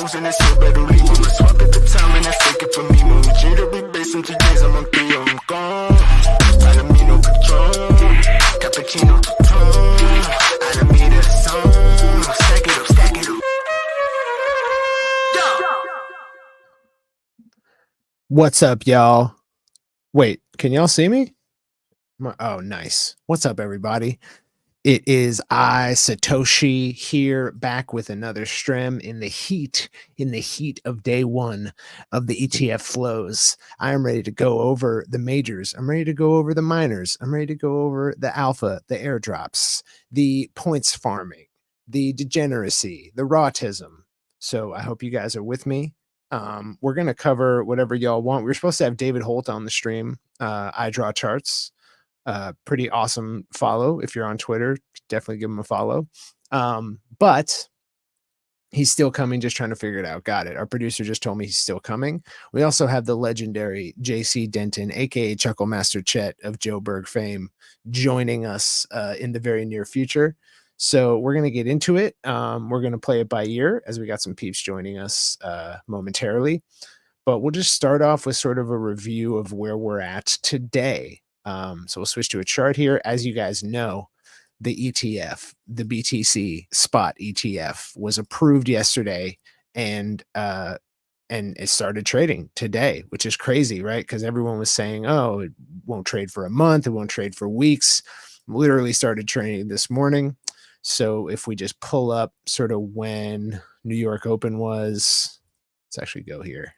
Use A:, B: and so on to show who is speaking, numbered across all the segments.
A: flows and it's so better leave. I'ma swap at the time and that's take it from me. More jittery bass in 2 days, I'm on 3, I'm gone. Palomino Patron, cappuccino to tone. I done made a song. Stack it up, stack it up.
B: What's up, y'all? Wait, can y'all see me? Oh, nice. What's up, everybody? It is I, Satoshi, here back with another stream in the heat of day one of the ETF flows. I am ready to go over the majors. I'm ready to go over the minors. I'm ready to go over the alpha, the airdrops, the points farming, the degeneracy, the rawtism. So I hope you guys are with me. We're going to cover whatever y'all want. We were supposed to have David Holt on the stream, IDrawCharts. Pretty awesome follow. If you're on Twitter, definitely give him a follow. But he's still coming, just trying to figure it out. Got it. Our producer just told me he's still coming. We also have the legendary JC Denton, aka Chuckle Master Chet of Joe Berg fame, joining us in the very near future. So we're going to get into it. We're going to play it by ear as we got some peeps joining us momentarily. But we'll just start off with sort of a review of where we're at today. So we'll switch to a chart here. As you guys know, the ETF, the BTC spot ETF, was approved yesterday, and it started trading today, which is crazy, right? Because everyone was saying, oh, it won't trade for a month, it won't trade for weeks. Literally started trading this morning. So if we just pull up sort of when New York Open was, let's actually go here.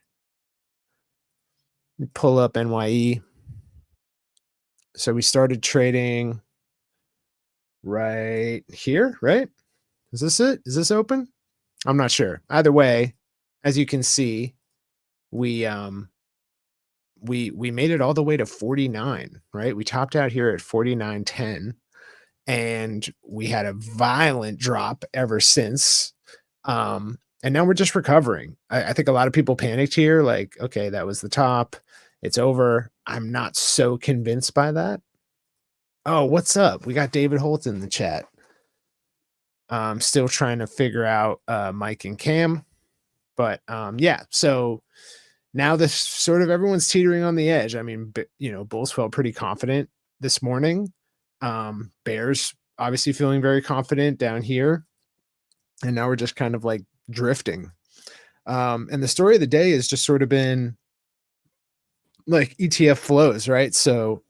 B: Pull up NYE. So we started trading right here, right? Is this it? Is this open? I'm not sure. Either way, as you can see, we made it all the way to 49, right? We topped out here at 49.10, and we had a violent drop ever since. And now we're just recovering. I think a lot of people panicked here, like, okay, that was the top. It's over. I'm not so convinced by that. Oh, what's up? We got David Holt in the chat. I'm still trying to figure out Mike and Cam. But yeah, so now this sort of everyone's teetering on the edge. I mean, Bulls felt pretty confident this morning. Bears obviously feeling very confident down here. And now we're just kind of like drifting. And the story of the day has just sort of been like ETF flows, right? So,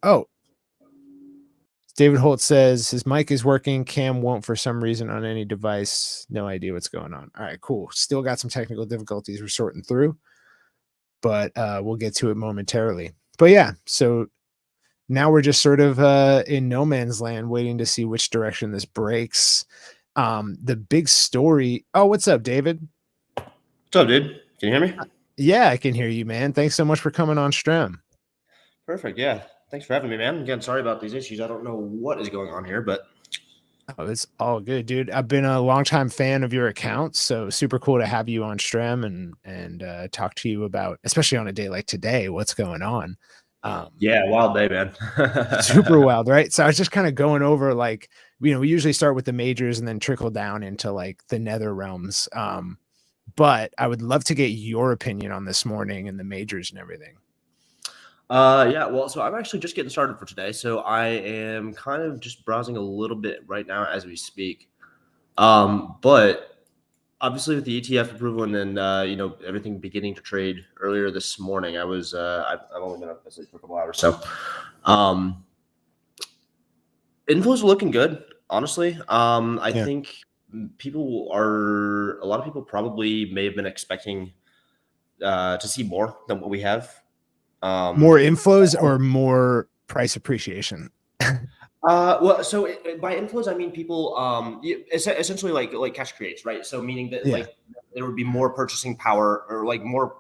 B: David Holt says his mic is working. Cam won't for some reason on any device. No idea what's going on. All right, cool. Still got some technical difficulties we're sorting through, but we'll get to it momentarily. But yeah, so now we're just sort of in no man's land, waiting to see which direction this breaks. The big story. Oh, what's up, David?
C: What's up, dude? Can you hear me?
B: Yeah, I can hear you, man. Thanks so much for coming on stream.
C: Perfect. Yeah. Thanks for having me, man. Again, sorry about these issues. I don't know what is going on here, but
B: oh, it's all good, dude. I've been a longtime fan of your account, so super cool to have you on stream and talk to you about, especially on a day like today, what's going on.
C: Yeah, wild day, man.
B: Super wild, right? So I was just kind of going over, like, we usually start with the majors and then trickle down into like the nether realms. But I would love to get your opinion on this morning and the majors and everything.
C: Yeah, well, so I'm actually just getting started for today. So I am kind of just browsing a little bit right now as we speak. But obviously with the ETF approval and then everything beginning to trade earlier this morning, I've only been up for a couple hours. So inflows are looking good, honestly. I think a lot of people probably may have been expecting to see more than what we have.
B: More inflows or more price appreciation?
C: Well, so by inflows, I mean people essentially like cash creates, right? So meaning that like there would be more purchasing power or like more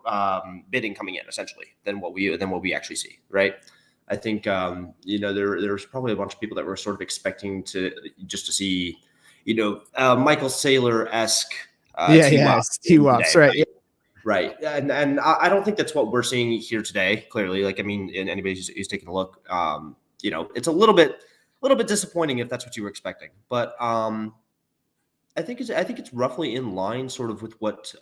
C: bidding coming in essentially than what we actually see, right? I think there's probably a bunch of people that were sort of expecting to see, Michael Saylor-esque
B: T-WOPs, right? Yeah.
C: Right. And I don't think that's what we're seeing here today. Clearly, like, I mean, anybody who's taking a look, it's a little bit disappointing if that's what you were expecting. But I think it's roughly in line sort of with what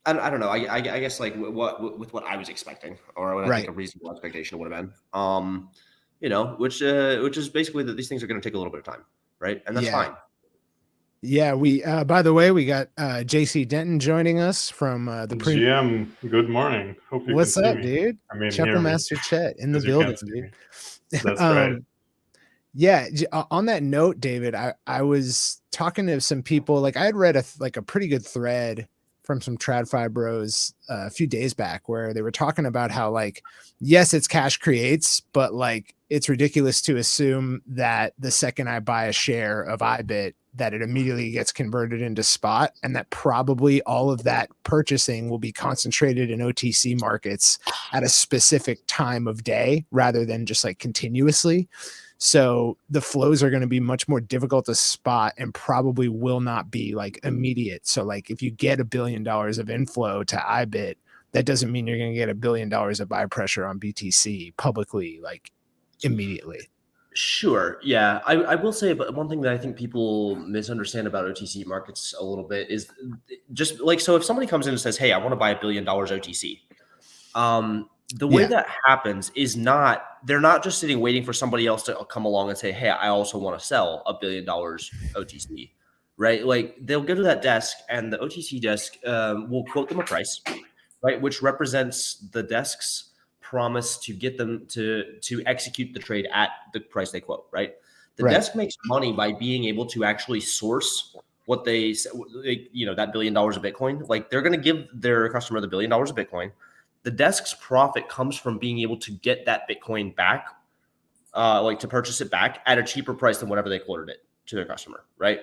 C: I don't know. I guess like with what I was expecting, or what I think
B: Right.
C: a reasonable expectation would have been. Which is basically that these things are going to take a little bit of time, right? And that's
B: Yeah.
C: fine.
B: Yeah, we by the way, we got JC Denton joining us from the
D: GM, good morning. Hope you can
B: What's
D: see
B: up,
D: me.
B: dude?
D: I mean,
B: Chuckle
D: hear me,
B: Master Chet in the
D: because you
B: building,
D: can't see
B: dude.
D: me. That's right.
B: Yeah, on that note, David, I was talking to some people. Like I had read a pretty good thread from some TradFi bros a few days back where they were talking about how like yes, it's cash creates, but like it's ridiculous to assume that the second I buy a share of IBIT that it immediately gets converted into spot, and that probably all of that purchasing will be concentrated in OTC markets at a specific time of day rather than just like continuously. So the flows are going to be much more difficult to spot and probably will not be like immediate. So like if you get $1 billion of inflow to IBIT, that doesn't mean you're going to get $1 billion of buy pressure on BTC publicly like immediately.
C: Sure. Yeah. I will say, but one thing that I think people misunderstand about OTC markets a little bit is just like, so if somebody comes in and says, hey, I want to buy $1 billion OTC, the way that happens is they're not just sitting waiting for somebody else to come along and say, hey, I also want to sell $1 billion OTC, right? Like they'll go to that desk and the OTC desk will quote them a price, right? Which represents the desk's promise to get them to execute the trade at the price they quote, right? The desk makes money by being able to actually source what that $1 billion of Bitcoin. Like they're going to give their customer the $1 billion of Bitcoin. The desk's profit comes from being able to get that Bitcoin back, like to purchase it back at a cheaper price than whatever they quoted it to their customer, right?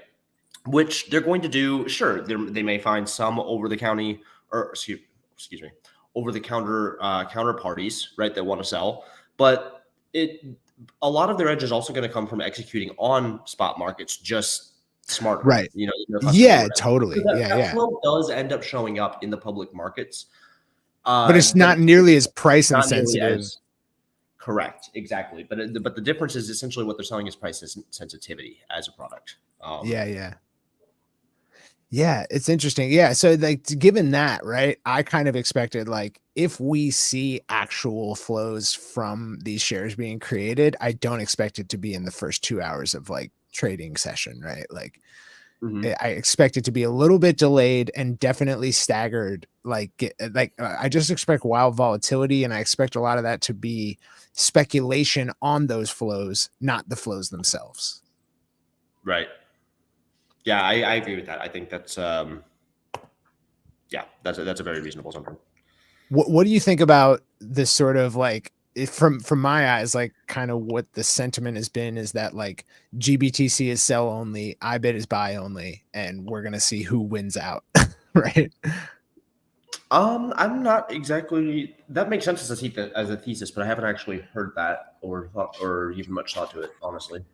C: Which they're going to do. Sure, they may find some over-the-counter counterparties, right, that want to sell, but a lot of their edge is also going to come from executing on spot markets just smarter,
B: right?
C: Yeah,
B: totally.
C: So that flow does end up showing up in the public markets.
B: But it's not nearly as price insensitive.
C: Correct, exactly. But the difference is essentially what they're selling is price sensitivity as a product.
B: Yeah, it's interesting. Yeah, so like given that, right, I kind of expected like if we see actual flows from these shares being created, I don't expect it to be in the first 2 hours of like trading session, right? Like I expect it to be a little bit delayed and definitely staggered. I just expect wild volatility, and I expect a lot of that to be speculation on those flows, not the flows themselves.
C: Right. Yeah, I agree with that. I think that's that's a very reasonable assumption.
B: What do you think about this sort of like from my eyes, like kind of what the sentiment has been is that like GBTC is sell only, IBIT is buy only, and we're gonna see who wins out, right?
C: I'm not exactly. That makes sense as a thesis, but I haven't actually heard that or even much thought to it, honestly.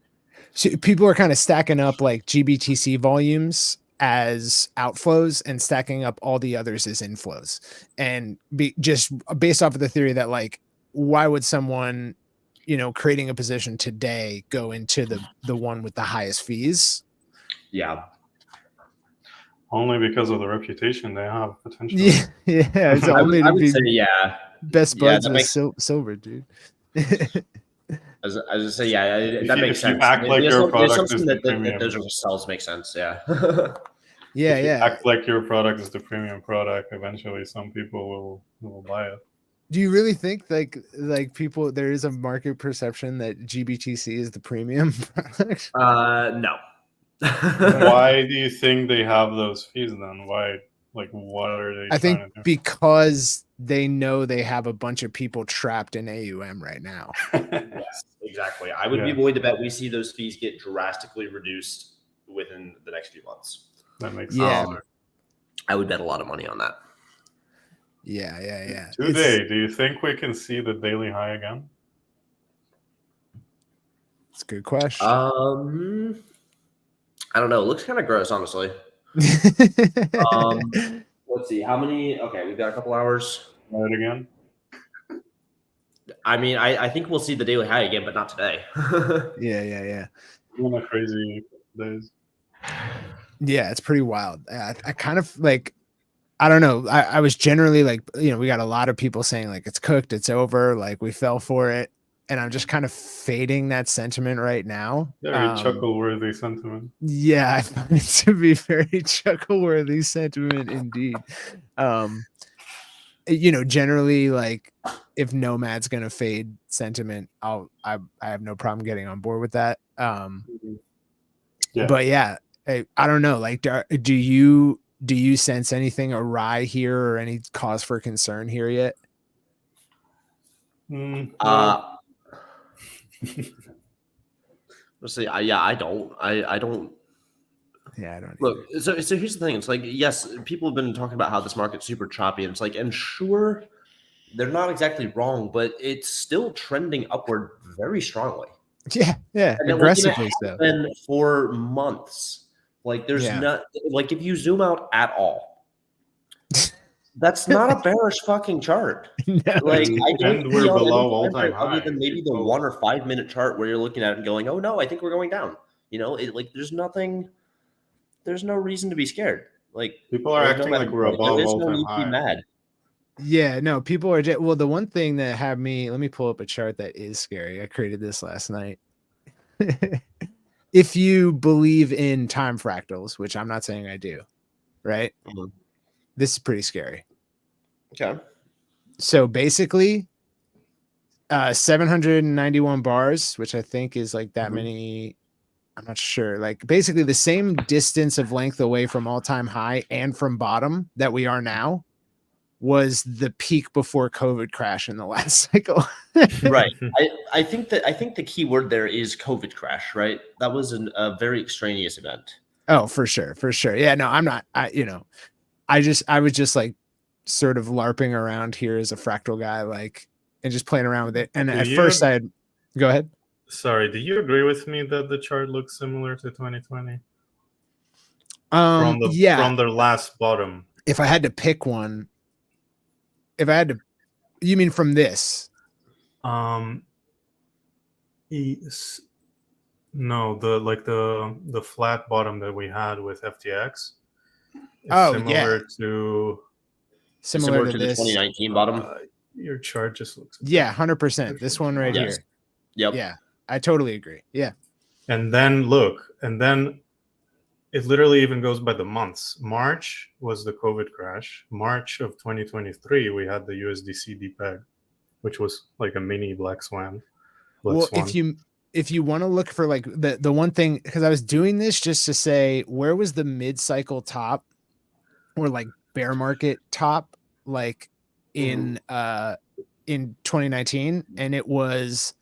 B: So people are kind of stacking up like GBTC volumes as outflows and stacking up all the others as inflows, and just based off of the theory that like why would someone creating a position today go into the one with the highest fees?
C: Yeah,
D: only because of the reputation they have potentially.
B: Yeah, it's only
C: I would say
B: best buds with silver, dude.
C: As I say, that makes sense.
D: You act like your product is the premium.
C: That those are cells make sense. Yeah.
B: If you
D: act like your product is the premium product, eventually some people will buy it.
B: Do you really think like people there is a market perception that GBTC is the premium product?
C: No.
D: Why do you think they have those fees then? Why? Like, what are they?
B: I think because they know they have a bunch of people trapped in AUM right now.
C: Yes, exactly. I would be willing to bet we see those fees get drastically reduced within the next few months.
D: That makes sense.
C: I would bet a lot of money on that.
B: Yeah.
D: Today, do you think we can see the daily high again?
B: It's a good question.
C: I don't know. It looks kind of gross, honestly. Let's see. How many? Okay, we've got a couple hours.
D: Right again?
C: I mean, I think we'll see the daily high again, but not today.
B: Yeah.
D: One of crazy days.
B: Yeah, it's pretty wild. I kind of like I don't know. I was generally like, we got a lot of people saying like it's cooked, it's over, like we fell for it. And I'm just kind of fading that sentiment right now.
D: Very chuckle-worthy sentiment.
B: Yeah, I find it to be very chuckle-worthy sentiment indeed. Generally, like if Nomad's gonna fade sentiment, I have no problem getting on board with that.
D: Yeah.
B: But yeah, I don't know. Like, do you sense anything awry here or any cause for concern here yet?
D: No.
C: Let's see. I don't. I don't.
B: Yeah, I don't.
C: Look, so here's the thing. It's like, yes, people have been talking about how this market's super choppy, and it's like, and sure, they're not exactly wrong, but it's still trending upward very strongly.
B: Yeah,
C: And
B: aggressively
C: it
B: so.
C: has been for months. Like, there's not like if you zoom out at all, that's not a bearish fucking chart.
B: No.
C: Like, I don't
D: And we're
C: see on
D: below
C: any
D: all-time
C: time frame other
D: high.
C: than maybe the 1 or 5 minute chart where you're looking at it and going, "Oh no, I think we're going down." Like there's nothing. There's no reason to be scared. Like,
D: people are acting like we're above
C: there is no
D: all-time
C: need to be
D: high.
C: mad.
B: Yeah, no, people are well, the one thing that had me, let me pull up a chart that is scary. I created this last night. If you believe in time fractals, which I'm not saying I do, right?
C: Mhm.
B: This is pretty scary.
C: Okay.
B: So basically, 791 bars, which I think is like that many. I'm not sure. Like basically the same distance of length away from all-time high and from bottom that we are now was the peak before COVID crash in the last cycle.
C: Right. I think the key word there is COVID crash, right? That was a very extraneous event.
B: Oh, for sure. Yeah, no, I'm not. I was just like sort of LARPing around here as a fractal guy, like, and just playing around with it. And at first I had, go ahead.
D: Sorry, do you agree with me that the chart looks similar to 2020?
B: From
D: the last bottom.
B: If I had to pick one, you mean from this?
D: No, the flat bottom that we had with FTX.
B: Similar to
C: the
B: this
C: 2019 bottom.
D: Your chart just looks.
B: 100%. This one right here.
C: Yep.
B: Yeah, I totally agree. Yeah.
D: And then it literally even goes by the months. March was the COVID crash. March of 2023, we had the USDC depeg, which was like a mini black swan.
B: If you want to look for like the one thing, because I was doing this just to say, where was the mid-cycle top or like bear market top like in 2019, and it was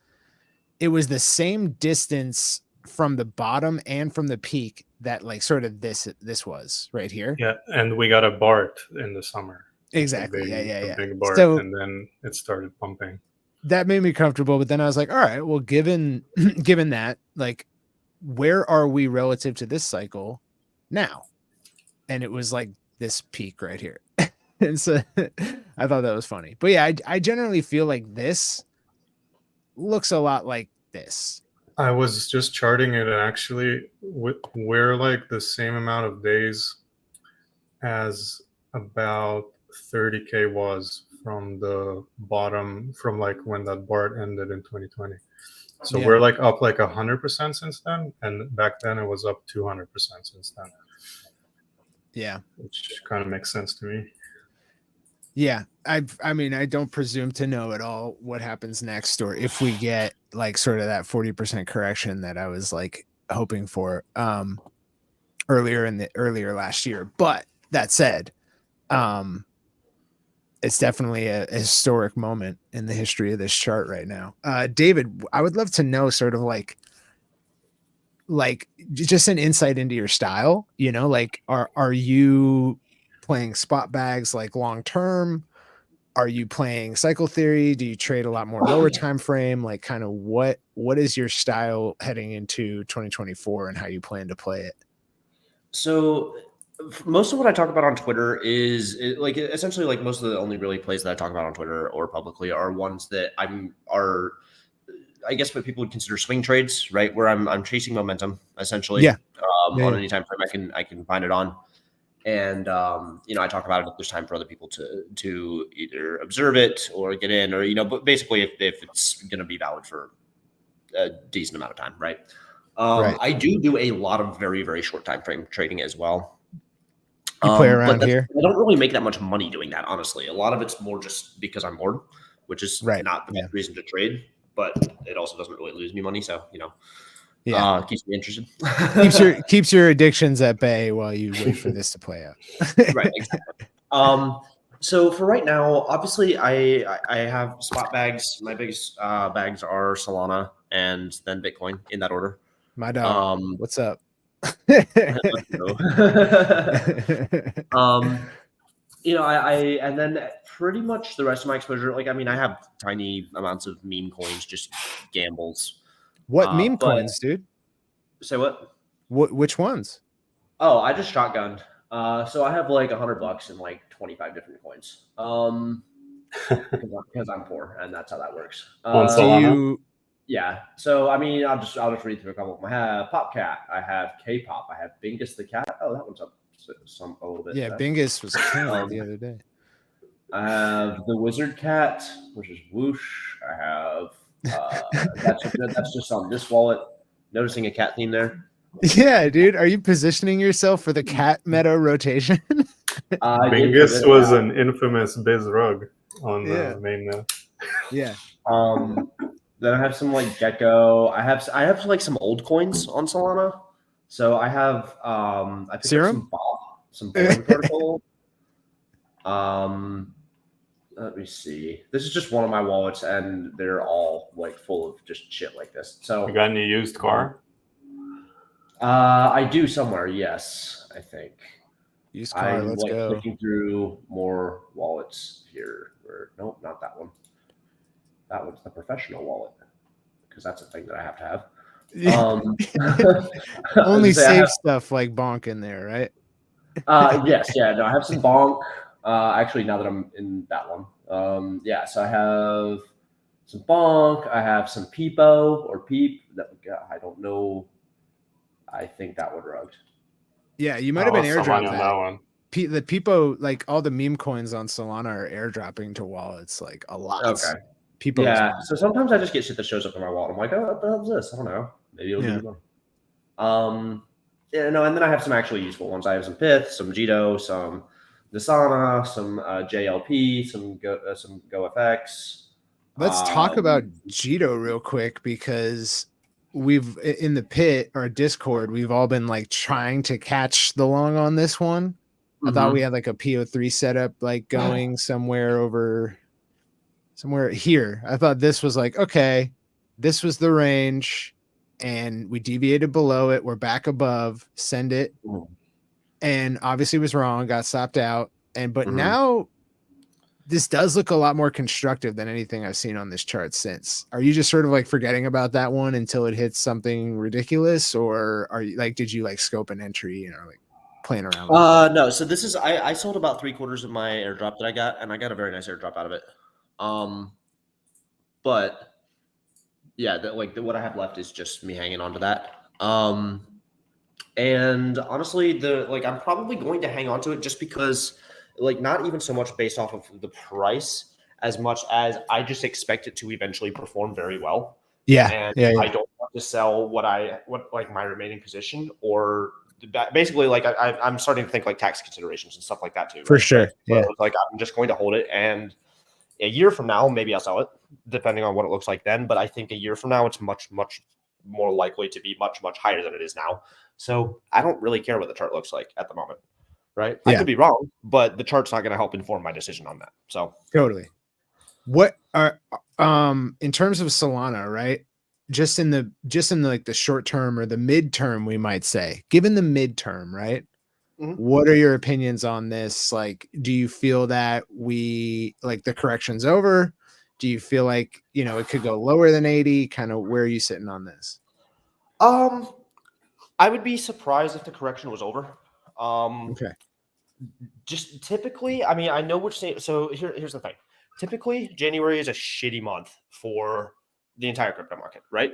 B: the same distance from the bottom and from the peak that like sort of this was right here.
D: Yeah, and we got a BART in the summer.
B: Exactly.
D: A big BART,
B: so,
D: and then it started pumping.
B: That made me comfortable, but then I was like, all right, well, given that, like, where are we relative to this cycle now? And it was like this peak right here. And so I thought that was funny. But yeah, I generally feel like this looks a lot like this.
D: I was just charting it, and actually we're like the same amount of days as about 30K was from the bottom, from like when that BART ended in 2020. So we're like up like 100% since then, and back then it was up 200% since then.
B: Yeah,
D: which kind of makes sense to me.
B: Yeah, I mean, I don't presume to know at all what happens next, or if we get like sort of that 40% correction that I was like hoping for earlier last year. But that said, it's definitely a historic moment in the history of this chart right now. David, I would love to know sort of like just an insight into your style, like are you playing spot bags like long term? Are you playing cycle theory? Do you trade a lot more lower time frame? Like kind of what is your style heading into 2024 and how you plan to play it?
C: So most of what I talk about on Twitter is like essentially like most of the only really plays that I talk about on Twitter or publicly are ones that I guess what people would consider swing trades, right? Where I'm chasing momentum essentially.
B: Yeah.
C: On any time frame I can find it on. And I talk about it if there's time for other people to either observe it or get in, or but basically if it's going to be valid for a decent amount of time, right?
B: Right.
C: I do a lot of very, very short time frame trading as well.
B: You play around here?
C: I don't really make that much money doing that, honestly. A lot of it's more just because I'm bored, which is not the best reason to trade, but it also doesn't really lose me money. So, keeps me interested.
B: keeps your addictions at bay while you wait for this to play out.
C: Right, exactly. So for right now, obviously I have spot bags. My biggest bags are Solana and then Bitcoin in that order.
B: My dog. What's up?
C: I and then pretty much the rest of my exposure, like I have tiny amounts of meme coins, just gambles.
B: What meme coins, dude?
C: Say what?
B: Which ones?
C: Oh, I just shotgunned. So I have like $100 and like 25 different coins. Because I'm poor, and that's how that works. Yeah. So I'll just read through a couple of them. I have Popcat. I have K-pop. I have Bingus the cat. Oh, that one's up a little bit.
B: Yeah, Bingus was killing the other day.
C: I have the Wizard Cat, which is Whoosh. I have that's just on this wallet. Noticing a cat theme there.
B: Yeah, dude. Are you positioning yourself for the cat meta rotation?
D: Bingus was an infamous biz rug on the main net.
B: Yeah.
C: Then I have some like Gecko. I have like some old coins on Solana. So I have I picked
B: Serum?
C: up some Bonk protocol. Let me see. This is just one of my wallets, and they're all like full of just shit like this. So
D: you got any used car?
C: I do somewhere. Yes, I think.
B: Used car. Let's go.
C: Looking through more wallets here. Nope, not that one. That one's the professional wallet, because that's a thing that I have to have.
B: Only safe stuff like Bonk in there, right?
C: Yes, yeah. No, I have some Bonk. Actually, now that I'm in that one, so I have some Bonk. I have some Peepo or Peep. I don't know. I think that one rugged.
B: Yeah, you might have been airdropped that one. The Peepo, like all the meme coins on Solana are airdropping to wallets like a lot.
C: Okay. People, yeah. So sometimes I just get shit that shows up in my wallet. I'm like, oh, what the hell is this? I don't know. Maybe it'll be fun. And then I have some actually useful ones. I have some Pith, some Jito, some Nisana, some JLP, some GoFX.
B: Let's talk about Jito real quick, because we've in the pit or Discord, we've all been like trying to catch the long on this one. I thought we had like a PO3 setup like going somewhere here. I thought this was like, okay, this was the range and we deviated below it. We're back above, send it. And obviously was wrong, got stopped out. But now this does look a lot more constructive than anything I've seen on this chart since. Are you just sort of like forgetting about that one until it hits something ridiculous? Or are you like, did you like scope an entry, like playing around with it?
C: No. So this is, I sold about 3/4 of my airdrop that I got, and I got a very nice airdrop out of it. But yeah, what I have left is just me hanging on to that. And honestly, I'm probably going to hang on to it just because, not even so much based off of the price as much as I just expect it to eventually perform very well.
B: Yeah.
C: And I don't want to sell what my remaining position, or basically I'm starting to think like tax considerations and stuff like that too.
B: For sure.
C: So I'm just going to hold it, and a year from now, maybe I'll sell it, depending on what it looks like then. But I think a year from now, it's much, much more likely to be much, much higher than it is now. So I don't really care what the chart looks like at the moment, right? Yeah. I could be wrong, but the chart's not going to help inform my decision on that. So
B: totally. What are in terms of Solana, right? Just in the like the short term or the midterm, we might say, given the midterm, right? What are your opinions on this? Like, do you feel that the correction's over? Do you feel like, it could go lower than 80? Kind of where are you sitting on this?
C: I would be surprised if the correction was over.
B: Okay.
C: Just typically, I know which state. So here's the thing. Typically, January is a shitty month for the entire crypto market, right?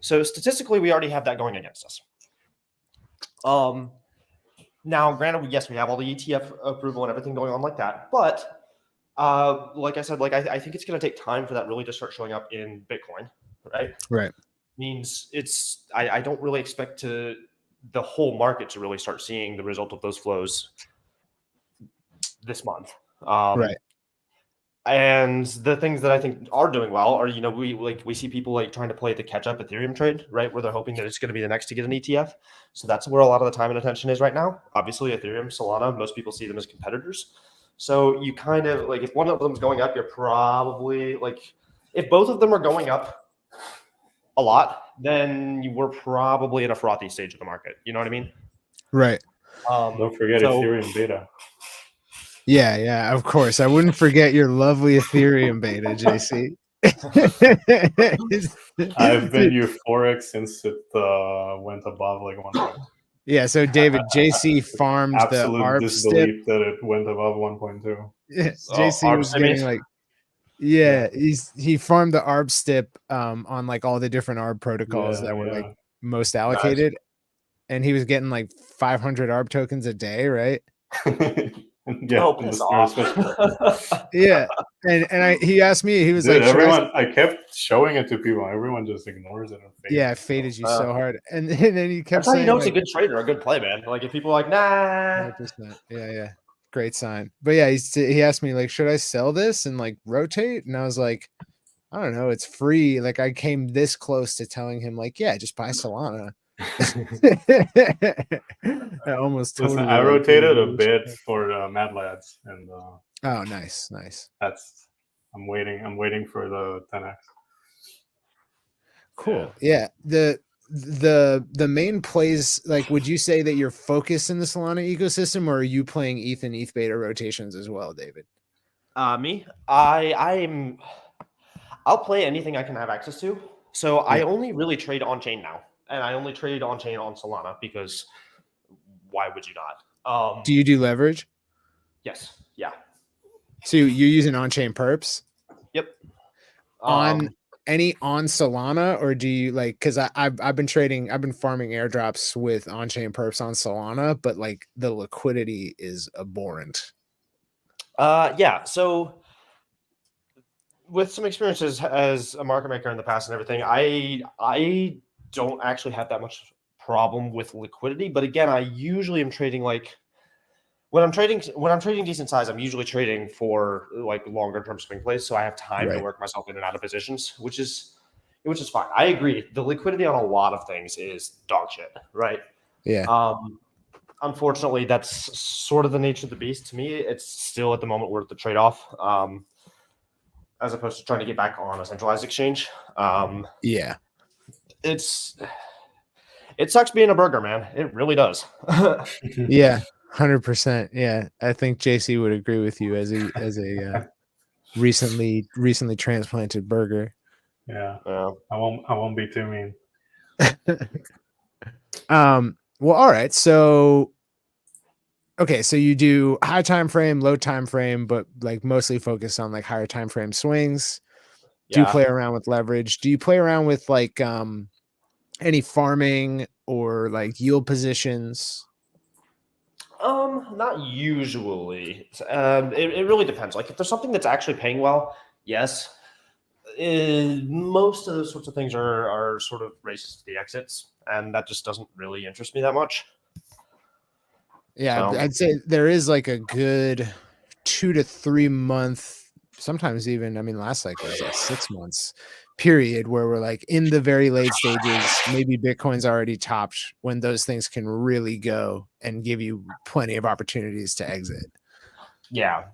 C: So statistically, we already have that going against us. Now, granted, yes, we have all the ETF approval and everything going on like that, but like I said, like I think it's going to take time for that really to start showing up in Bitcoin, right?
B: Right.
C: Means I don't really expect the whole market to really start seeing the result of those flows this month.
B: Right.
C: And the things that I think are doing well are, we see people like trying to play the catch up Ethereum trade, right? Where they're hoping that it's going to be the next to get an ETF. So that's where a lot of the time and attention is right now. Obviously, Ethereum, Solana, most people see them as competitors. So you kind of like, if one of them's going up, you're probably like, if both of them are going up a lot, then we're probably in a frothy stage of the market. You know what I mean?
B: Right.
D: Don't forget Ethereum beta.
B: Yeah, of course. I wouldn't forget your lovely Ethereum beta, JC.
D: I've been euphoric since it went above like 1.
B: Yeah, so David, JC farmed the
D: Absolute
B: ARB stip.
D: disbelief that it went above 1.2.
B: Yes, JC was getting like, he farmed the ARB stip on like all the different ARB protocols that were like most allocated, and he was getting like 500 ARB tokens a day, right?
C: Piss off.
B: Yeah, and he asked me, he was
D: Dude,
B: like,
D: everyone, I kept showing it to people. Everyone just ignores it.
B: Yeah, it faded you so hard, and then he kept saying,
C: it's a good trade or a good play, man. Like if people are like, nah,
B: 100%. Yeah, great sign. But yeah, he asked me like, should I sell this and like rotate? And I was like, I don't know, it's free. Like I came this close to telling him like, yeah, just buy Solana. I almost totally.
D: Listen, I rotated a bit for Mad Lads, and
B: oh, nice.
D: I'm waiting for the 10x.
B: Cool. Yeah. The main plays, like, would you say that you're focused in the Solana ecosystem, or are you playing ETH and ETH beta rotations as well, David?
C: Me, I'll play anything I can have access to. So I only really trade on chain now, and I only trade on chain on Solana because why would you not?
B: Do you do leverage?
C: Yes. Yeah.
B: So you're using on-chain perps?
C: Yep.
B: On Solana, or do you like, because I've been farming airdrops with on-chain perps on Solana, but like the liquidity is abhorrent.
C: Yeah. So with some experiences as a market maker in the past and everything, I don't actually have that much problem with liquidity. But again, I usually am trading like when I'm trading decent size, I'm usually trading for like longer term swing plays, so I have time to work myself in and out of positions, which is fine. I agree. The liquidity on a lot of things is dog shit, right?
B: Yeah.
C: Unfortunately, that's sort of the nature of the beast. To me, it's still at the moment worth the trade off, as opposed to trying to get back on a centralized exchange.
B: Yeah.
C: It sucks being a burger, man. It really does.
B: Yeah. 100%. Yeah, I think JC would agree with you as a recently transplanted burger.
D: Yeah. I won't be too mean.
B: Well, all right. So okay, so you do high time frame, low time frame, but like mostly focus on like higher time frame swings. Do you play around with leverage? Do you play around with like any farming or like yield positions?
C: Not usually. It really depends. Like if there's something that's actually paying well, yes. Most of those sorts of things are sort of races to the exits, and that just doesn't really interest me that much.
B: Yeah, I'd say there is like a good 2 to 3 month, sometimes even, I mean, last cycle was like 6 months period where we're like in the very late stages, maybe Bitcoin's already topped, when those things can really go and give you plenty of opportunities to exit.
C: Yeah.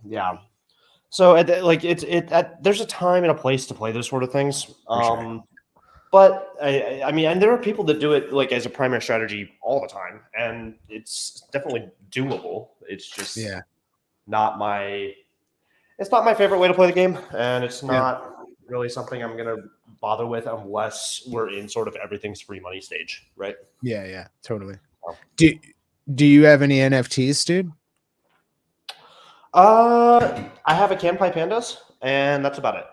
C: So there's a time and a place to play those sort of things.
B: Sure.
C: But I mean, and there are people that do it like as a primary strategy all the time, and it's definitely doable. It's just not my favorite way to play the game, and it's not really something I'm gonna bother with unless we're in sort of everything's free money stage, right?
B: Yeah, totally. Do you have any NFTs, dude?
C: I have a Canpai Pandas, and that's about it.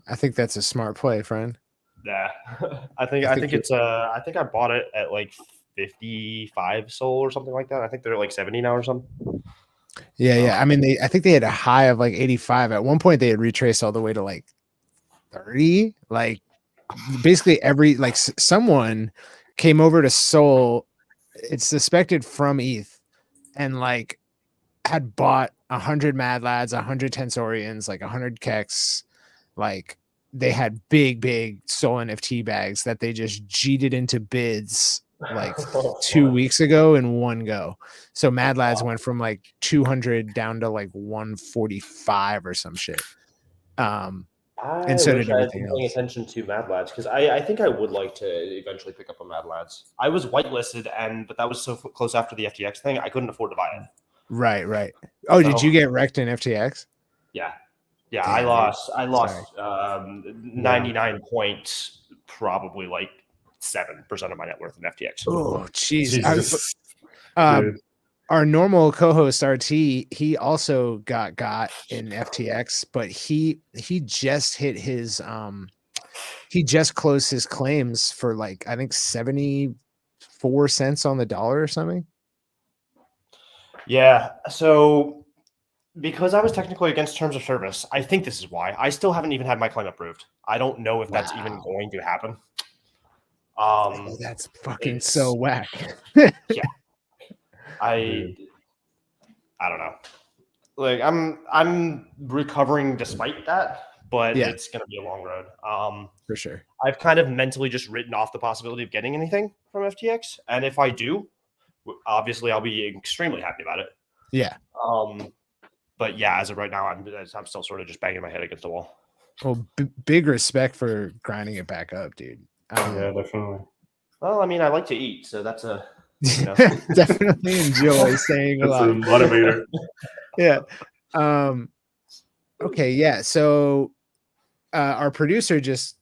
B: I think that's a smart play, friend.
C: Yeah, I think I bought it at like 55 SOL or something like that. I think they're like 70 now or something.
B: Yeah. I mean, I think they had a high of like 85. At one point, they had retraced all the way to like 30. Like basically someone came over to Seoul. It's suspected from ETH, and like had bought 100 Mad Lads, 100 Tensorians, like 100 Kex. Like they had big Soul NFT bags that they just cheated into bids like 2 weeks ago in one go. So Mad Lads went from like 200 down to like 145 or some shit. And so did
C: I had been
B: everything
C: paying
B: else.
C: attention to Mad Lads because I think I would like to eventually pick up a Mad Lads. I was whitelisted, but that was so close after the FTX thing, I couldn't afford to buy it.
B: Right. Oh, did you get wrecked in FTX?
C: Yeah.
B: Damn,
C: I lost
B: 99
C: points, probably like 7% of my net worth in FTX.
B: Oh, jeez.
D: Jesus.
B: Our normal co-host RT, he also got in FTX, but he just hit his he just closed his claims for like I think 74 cents on the dollar or something.
C: Yeah. So because I was technically against terms of service, I think this is why I still haven't even had my claim approved. I don't know if that's even going to happen.
B: That's fucking so whack.
C: Yeah. I don't know. Like I'm recovering despite that, but it's gonna be a long road.
B: For sure.
C: I've kind of mentally just written off the possibility of getting anything from FTX, and if I do, obviously I'll be extremely happy about it.
B: Yeah.
C: But yeah, as of right now, I'm still sort of just banging my head against the wall.
B: Well, big respect for grinding it back up, dude.
D: Yeah, definitely.
C: Well, I mean, I like to eat, so that's a
B: definitely enjoy staying
D: That's a
B: alive.
D: motivator.
B: Yeah. Okay. Yeah. So, our producer just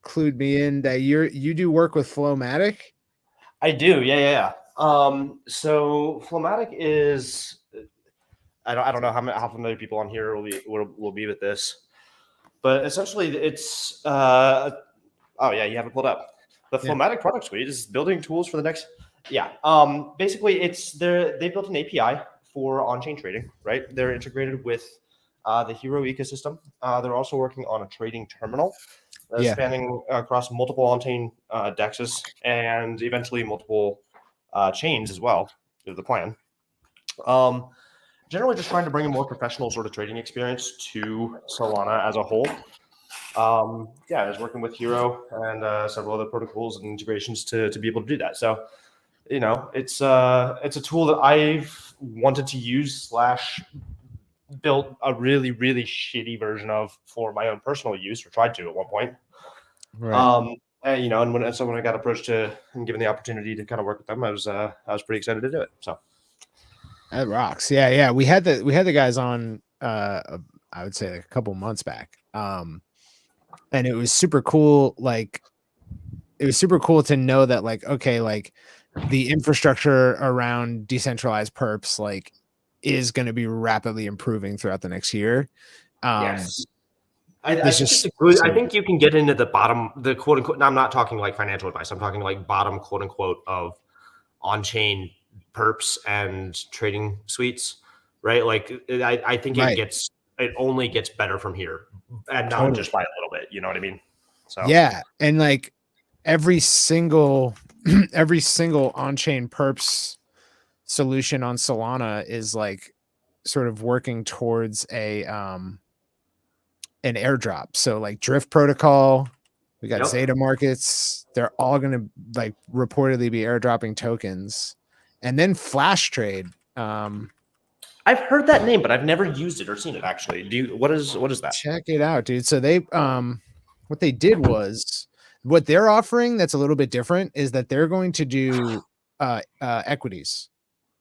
B: clued me in that you do work with Flomatic.
C: I do. Yeah. So Flomatic is. I don't know how familiar people on here will be with this, but essentially it's. Oh yeah, you have it pulled up. The Flomatic product suite is building tools for the next. Yeah. Basically, they built an API for on-chain trading. Right. They're integrated with the Hxro ecosystem. They're also working on a trading terminal spanning across multiple on-chain dexes and eventually multiple chains as well. Is the plan. Generally, just trying to bring a more professional sort of trading experience to Solana as a whole. I was working with Hxro and several other protocols and integrations to be able to do that. So, it's a tool that I've wanted to use / built a really, really shitty version of for my own personal use, or tried to at one point.
B: Right.
C: And when I got approached and given the opportunity to kind of work with them, I was pretty excited to do it. So
B: that rocks. Yeah. We had the guys on I would say like a couple months back. And it was super cool. Like it was super cool to know that like, okay, like the infrastructure around decentralized perps like is going to be rapidly improving throughout the next year.
C: Yes. I think it's good. I think you can get into the bottom, the quote unquote. I'm not talking like financial advice. I'm talking like bottom quote unquote of on-chain perps and trading suites, right? Like I think it only gets better from here, and not just by a little bit. You know what I mean? So
B: yeah, and like every single on-chain perps solution on Solana is like sort of working towards an airdrop. So like Drift Protocol, we got Zeta Markets, they're all going to like reportedly be airdropping tokens. And then Flash Trade.
C: I've heard that name, but I've never used it or seen it actually. What is that?
B: Check it out, dude. So they what they did was what they're offering that's a little bit different is that they're going to do equities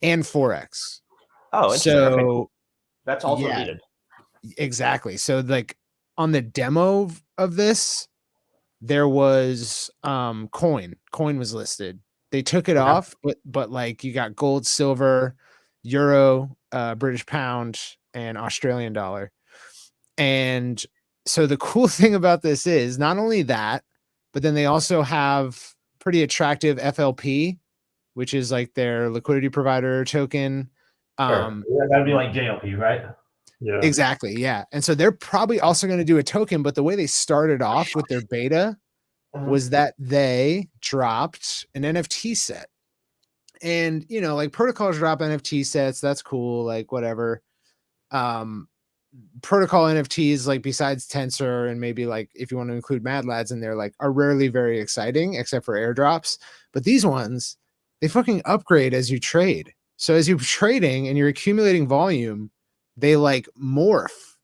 B: and forex.
C: Oh,
B: so
C: okay. That's also needed.
B: Exactly. So like on the demo of this, there was coin was listed. They took it off, but like you got gold, silver, euro, British pound, and Australian dollar. And so the cool thing about this is not only that, but then they also have pretty attractive FLP which is like their liquidity provider token.
C: Sure. Yeah, that'd be like JLP, right?
D: Yeah.
B: Exactly. Yeah. And so they're probably also going to do a token, but the way they started off with their beta was that they dropped an NFT set. And, you know, like protocols drop NFT sets. That's cool. Like whatever. Protocol NFTs, like besides Tensor and maybe like if you want to include Mad Lads in there, like are rarely very exciting except for airdrops. But these ones, they fucking upgrade as you trade. So as you're trading and you're accumulating volume, they like morph.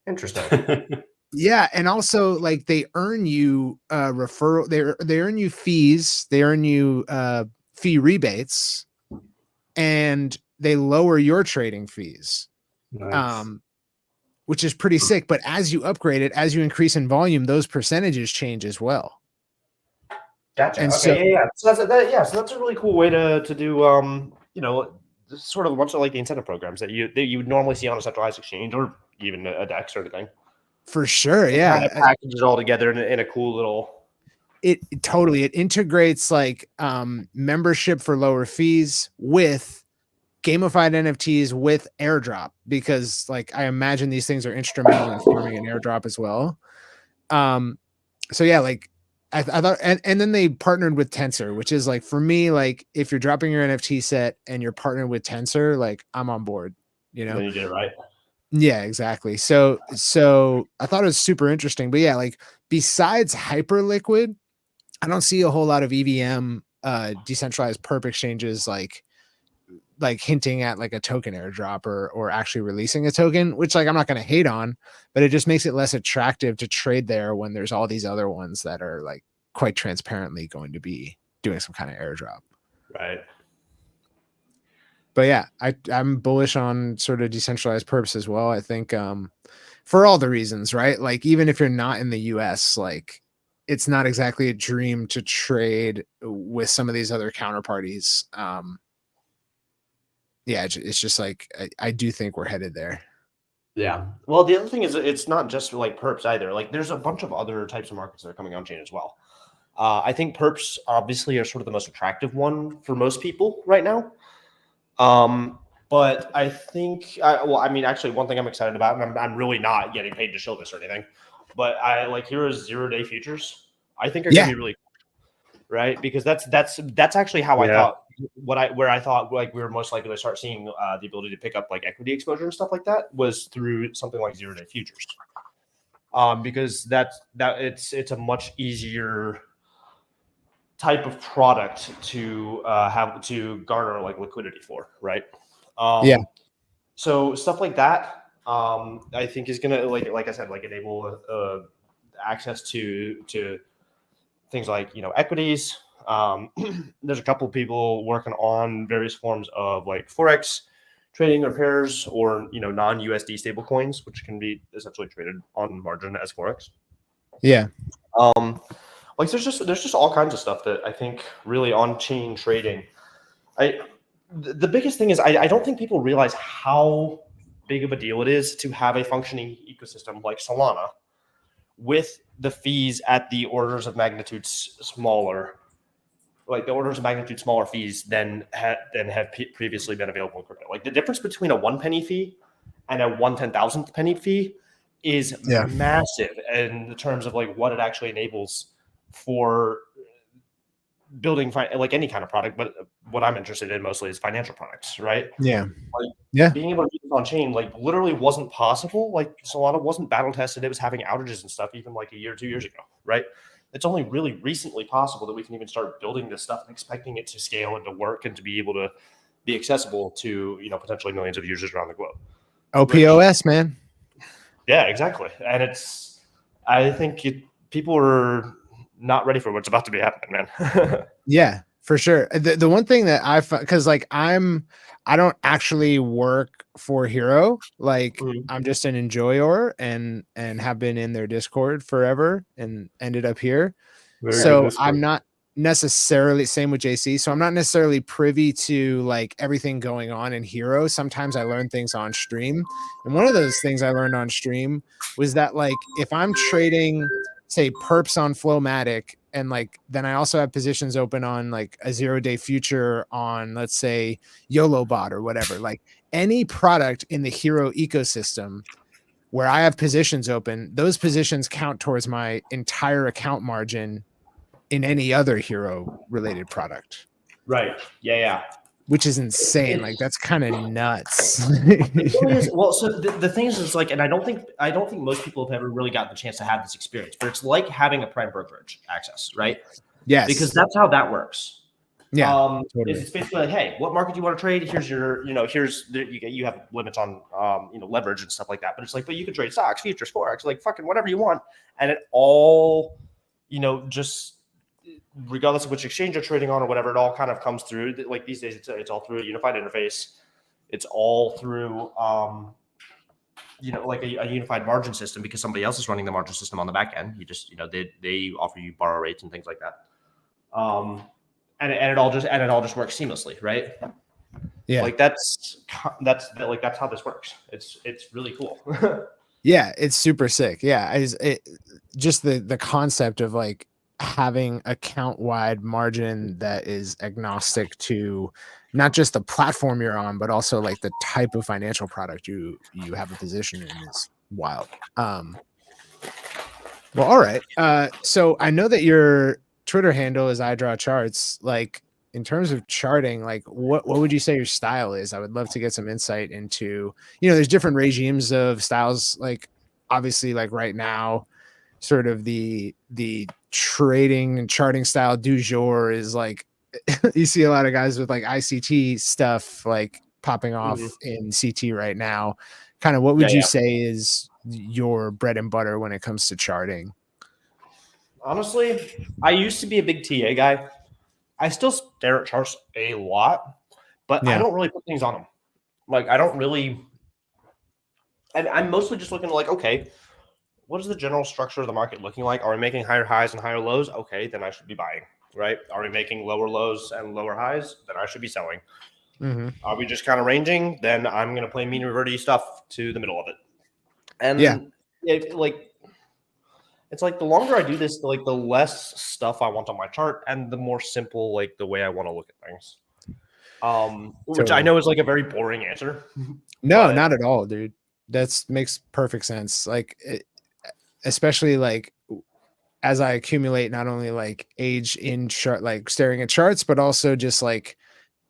C: Interesting.
B: Yeah, and also like they earn you referral, they earn you fees, they earn you fee rebates, and they lower your trading fees.
D: Nice.
B: Which is pretty sick. But as you upgrade it, as you increase in volume, those percentages change as well.
C: Gotcha.
B: And
C: okay, yeah. So that's a really cool way to do you know, sort of a bunch of like the incentive programs that you would normally see on a centralized exchange or even a DEX or anything.
B: For sure, yeah.
C: Kind of package it all together in a cool little.
B: It totally it integrates like membership for lower fees with gamified NFTs with airdrop, because like I imagine these things are instrumental in forming an airdrop as well. So yeah, like I thought, and then they partnered with Tensor, which is like for me, like if you're dropping your NFT set and you're partnered with Tensor, like I'm on board, you know.
C: Then you did it right.
B: Yeah, exactly. So I thought it was super interesting. But yeah, like besides Hyperliquid, I don't see a whole lot of EVM decentralized perp exchanges like hinting at like a token airdrop or actually releasing a token, which like I'm not going to hate on, but it just makes it less attractive to trade there when there's all these other ones that are like quite transparently going to be doing some kind of airdrop.
C: Right.
B: But yeah, I'm bullish on sort of decentralized perps as well. I think for all the reasons, right? Like even if you're not in the US, like it's not exactly a dream to trade with some of these other counterparties. Yeah, it's just like I do think we're headed there.
C: Yeah. Well, the other thing is it's not just like perps either. Like there's a bunch of other types of markets that are coming on chain as well. I think perps obviously are sort of the most attractive one for most people right now. But I think, I mean, actually, one thing I'm excited about, and I'm really not getting paid to show this or anything, but I like Hxro's 0-day futures. I think are going to be really cool, right? Because that's actually how I thought where I thought like we were most likely to start seeing the ability to pick up like equity exposure and stuff like that was through something like 0-day futures. Because it's a much easier type of product to have to garner like liquidity for, right?
B: Yeah.
C: So stuff like that, I think is gonna like I said, like enable access to things like equities. There's a couple of people working on various forms of like forex trading or pairs or non-USD stable coins, which can be essentially traded on margin as forex.
B: Yeah.
C: Like there's just all kinds of stuff that I think really on-chain trading. The biggest thing is I don't think people realize how big of a deal it is to have a functioning ecosystem like Solana with the fees at the orders of magnitude smaller, like the orders of magnitude smaller fees than have previously been available in crypto. Like the difference between a 1 penny fee and a 1/10,000th penny fee is massive in terms of like what it actually enables for building like any kind of product, but what I'm interested in mostly is financial products, right?
B: Yeah.
C: Like, being able to do this on chain like literally wasn't possible. Like Solana wasn't battle tested. It was having outages and stuff even like a year, 2 years ago, right? It's only really recently possible that we can even start building this stuff and expecting it to scale and to work and to be able to be accessible to potentially millions of users around the globe.
B: OPOS, man.
C: Yeah, exactly. And I think people are not ready for what's about to be happening, man.
B: Yeah, for sure. The one thing that I found, because like I don't actually work for Hxro. Like I'm just an enjoyer and have been in their Discord forever and ended up here. So I'm not necessarily, same with JC. So I'm not necessarily privy to like everything going on in Hxro. Sometimes I learn things on stream. And one of those things I learned on stream was that like if I'm trading say perps on Flomatic and like then I also have positions open on like a 0-day future on, let's say, YOLO bot or whatever. Like any product in the Hxro ecosystem where I have positions open, those positions count towards my entire account margin in any other Hxro related product.
C: Right. Yeah.
B: Which is insane. Like that's kind of nuts.
C: It really is. Well, so the thing is, it's like, and I don't think most people have ever really gotten the chance to have this experience, but it's like having a prime brokerage access, right?
B: Yes.
C: Because that's how that works.
B: Yeah. Totally.
C: It's basically like, hey, what market do you want to trade? Here's your, you have limits on, leverage and stuff like that. But it's like, but you can trade stocks, futures, forex, like fucking whatever you want, and it all, just regardless of which exchange you're trading on or whatever, it all kind of comes through. Like these days, it's all through a unified interface. It's all through, like a unified margin system because somebody else is running the margin system on the back end. You just, they offer you borrow rates and things like that. And it all just works seamlessly, right?
B: Yeah.
C: Like that's how this works. It's really cool.
B: Yeah, it's super sick. Yeah, just the concept of like having account wide margin that is agnostic to not just the platform you're on, but also like the type of financial product you have a position in is wild. Well, all right. So I know that your Twitter handle is IDrawCharts. Like in terms of charting, like what would you say your style is? I would love to get some insight into, there's different regimes of styles. Like obviously like right now, sort of the trading and charting style du jour is like, you see a lot of guys with like ICT stuff, like popping off in CT right now. Kind of what would you say is your bread and butter when it comes to charting?
C: Honestly, I used to be a big TA guy. I still stare at charts a lot, but I don't really put things on them. Like I don't really, and I'm mostly just looking like, okay, what is the general structure of the market looking like? Are we making higher highs and higher lows? Okay, then I should be buying, right? Are we making lower lows and lower highs? Then I should be selling. Are we just kind of ranging? Then I'm going to play mean reverty stuff to the middle of it. And it's like the longer I do this, the less stuff I want on my chart and the more simple, like the way I want to look at things. Which I know is like a very boring answer.
B: No, not at all, dude. That makes perfect sense. Like, especially like as I accumulate not only like age in chart, like staring at charts, but also just like,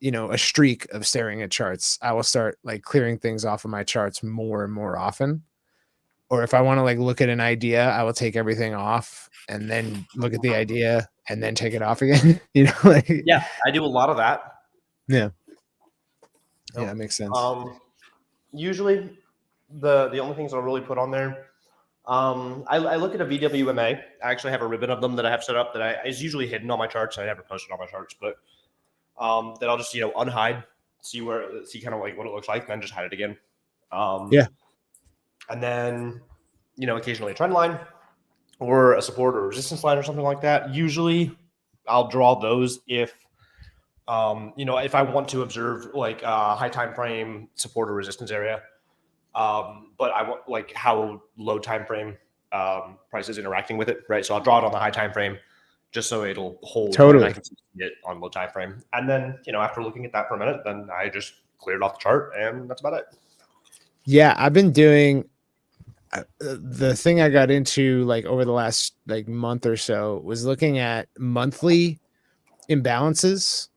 B: a streak of staring at charts, I will start like clearing things off of my charts more and more often. Or if I want to like look at an idea, I will take everything off and then look at the idea and then take it off again.
C: Yeah, I do a lot of that.
B: Yeah. Yeah, that makes sense.
C: Usually the only things I'll really put on there, I look at a VWMA. I actually have a ribbon of them that I have set up that is usually hidden on my charts. I never post it on my charts, but that I'll just unhide, see kind of like what it looks like, and then just hide it again. And then occasionally a trend line or a support or resistance line or something like that. Usually I'll draw those if if I want to observe like a high time frame support or resistance area. But I want like how low time frame price is interacting with it, right? So I'll draw it on the high time frame just so it'll hold.
B: Totally.
C: And I can see it on low time frame. And then, after looking at that for a minute, then I just cleared off the chart and that's about it.
B: Yeah, I've been doing the thing I got into like over the last like month or so was looking at monthly imbalances.